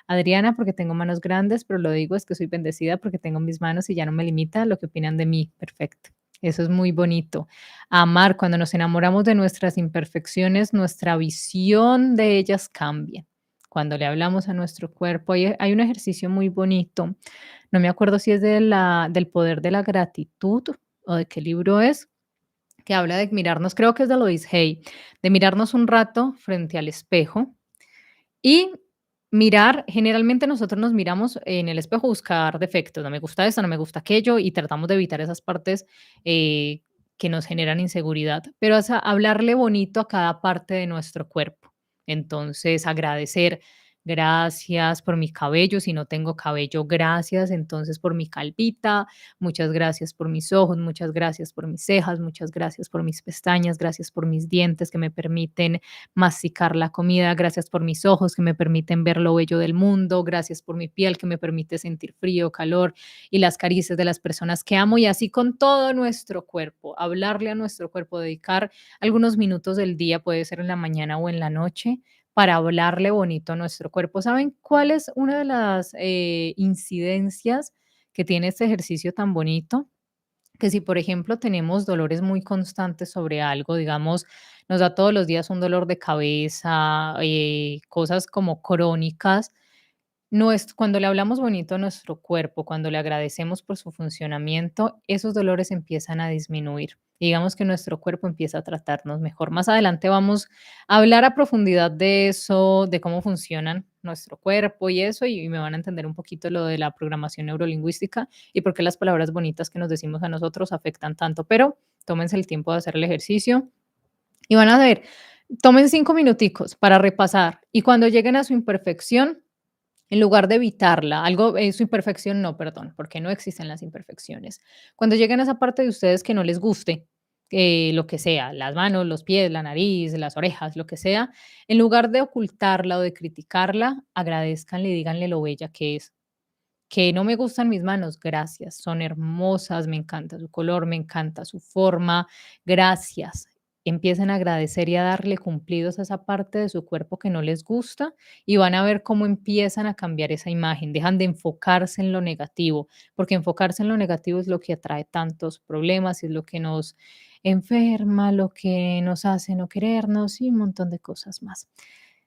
Adriana, porque tengo manos grandes, pero lo digo es que soy bendecida porque tengo mis manos y ya no me limita lo que opinan de mí. Perfecto. Eso es muy bonito. Amar, cuando nos enamoramos de nuestras imperfecciones, nuestra visión de ellas cambia. Cuando le hablamos a nuestro cuerpo, hay un ejercicio muy bonito. No me acuerdo si es del poder de la gratitud o de qué libro es, que habla de mirarnos, creo que es de Louise Hay, de mirarnos un rato frente al espejo y mirar, generalmente nosotros nos miramos en el espejo, buscar defectos, no me gusta esto, no me gusta aquello, y tratamos de evitar esas partes eh, que nos generan inseguridad, pero es hablarle bonito a cada parte de nuestro cuerpo. Entonces, agradecer. Gracias por mi cabello, si no tengo cabello, gracias entonces por mi calvita, muchas gracias por mis ojos, muchas gracias por mis cejas, muchas gracias por mis pestañas, gracias por mis dientes que me permiten masticar la comida, gracias por mis ojos que me permiten ver lo bello del mundo, gracias por mi piel que me permite sentir frío, calor y las caricias de las personas que amo y así con todo nuestro cuerpo, hablarle a nuestro cuerpo, dedicar algunos minutos del día, puede ser en la mañana o en la noche, para hablarle bonito a nuestro cuerpo. ¿Saben cuál es una de las incidencias que tiene este ejercicio tan bonito? Que si, por ejemplo, tenemos dolores muy constantes sobre algo, digamos, nos da todos los días un dolor de cabeza, cosas como crónicas, cuando le hablamos bonito a nuestro cuerpo, cuando le agradecemos por su funcionamiento, esos dolores empiezan a disminuir. Digamos que nuestro cuerpo empieza a tratarnos mejor. Más adelante vamos a hablar a profundidad de eso, de cómo funcionan nuestro cuerpo y eso, y me van a entender un poquito lo de la programación neurolingüística y por qué las palabras bonitas que nos decimos a nosotros afectan tanto. Pero tómense el tiempo de hacer el ejercicio y van a ver, tomen 5 minuticos para repasar y cuando lleguen a su imperfección, en lugar de evitarla, algo su imperfección no, perdón, porque no existen las imperfecciones. Cuando lleguen a esa parte de ustedes que no les guste, lo que sea, las manos, los pies, la nariz, las orejas, lo que sea, en lugar de ocultarla o de criticarla, agradezcanle y díganle lo bella que es. Que no me gustan mis manos, gracias, son hermosas, me encanta su color, me encanta su forma, gracias. Empiecen a agradecer y a darle cumplidos a esa parte de su cuerpo que no les gusta y van a ver cómo empiezan a cambiar esa imagen. Dejan de enfocarse en lo negativo, porque enfocarse en lo negativo es lo que atrae tantos problemas y es lo que nos enferma, lo que nos hace no querernos y un montón de cosas más.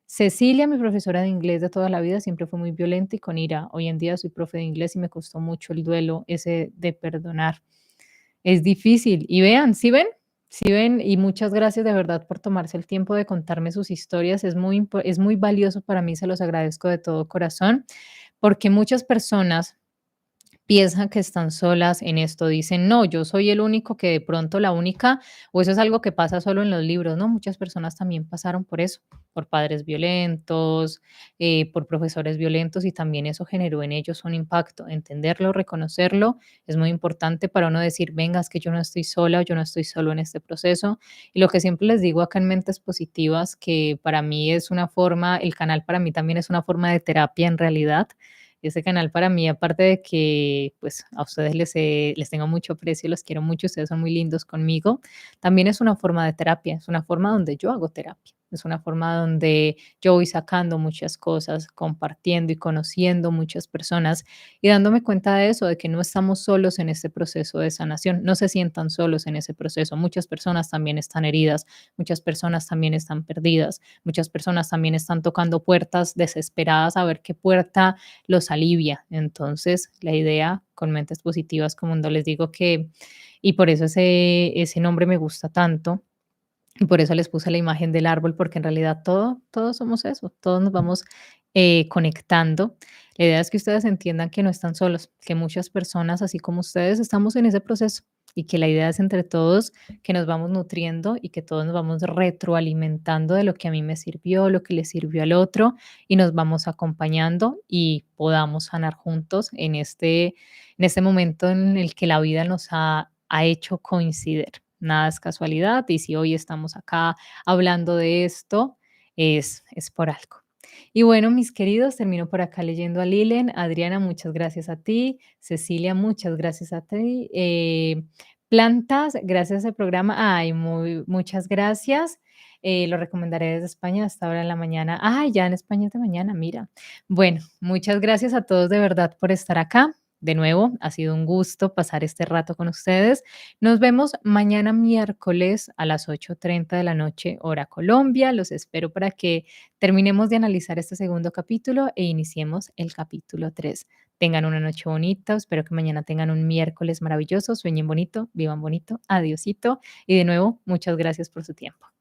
Cecilia, mi profesora de inglés de toda la vida, siempre fue muy violenta y con ira. Hoy en día soy profe de inglés y me costó mucho el duelo ese de perdonar. Es difícil. Y vean, ¿sí ven? ¿Sí ven? Y muchas gracias de verdad por tomarse el tiempo de contarme sus historias. Es muy valioso para mí, se los agradezco de todo corazón, porque muchas personas piensan que están solas en esto, dicen: "No, yo soy el único que de pronto la única", o eso es algo que pasa solo en los libros, ¿no? Muchas personas también pasaron por eso, por padres violentos, por profesores violentos, y también eso generó en ellos un impacto. Entenderlo, reconocerlo, es muy importante para uno decir: "Venga, es que yo no estoy sola, o yo no estoy solo en este proceso". Y lo que siempre les digo acá en Mentes Positivas, que para mí es una forma el canal para mí también es una forma de terapia en realidad. Ese canal para mí, aparte de que, pues, a ustedes les tengo mucho aprecio, los quiero mucho, ustedes son muy lindos conmigo, también es una forma de terapia, es una forma donde yo hago terapia, es una forma donde yo voy sacando muchas cosas, compartiendo y conociendo muchas personas y dándome cuenta de eso, de que no estamos solos en este proceso de sanación, no se sientan solos en ese proceso. Muchas personas también están heridas, muchas personas también están perdidas, muchas personas también están tocando puertas desesperadas a ver qué puerta los alivia. Entonces, la idea con Mentes Positivas, como no les digo que, y por eso ese nombre me gusta tanto, y por eso les puse la imagen del árbol, porque en realidad todos somos eso, todos nos vamos conectando. La idea es que ustedes entiendan que no están solos, que muchas personas, así como ustedes, estamos en ese proceso y que la idea es entre todos que nos vamos nutriendo y que todos nos vamos retroalimentando de lo que a mí me sirvió, lo que le sirvió al otro y nos vamos acompañando y podamos sanar juntos en este momento en el que la vida nos ha hecho coincidir. Nada es casualidad y si hoy estamos acá hablando de esto, es por algo. Y bueno, mis queridos, termino por acá leyendo a Lilen. Adriana, muchas gracias a ti. Cecilia, muchas gracias a ti. Plantas, gracias al programa. Ay, muchas gracias. Lo recomendaré desde España hasta ahora en la mañana. Ay, ya en España es de mañana, mira. Bueno, muchas gracias a todos de verdad por estar acá. De nuevo, ha sido un gusto pasar este rato con ustedes. Nos vemos mañana miércoles a las 8:30 de la noche, hora Colombia. Los espero para que terminemos de analizar este segundo capítulo e iniciemos el capítulo 3. Tengan una noche bonita, espero que mañana tengan un miércoles maravilloso, sueñen bonito, vivan bonito, adiosito y de nuevo, muchas gracias por su tiempo.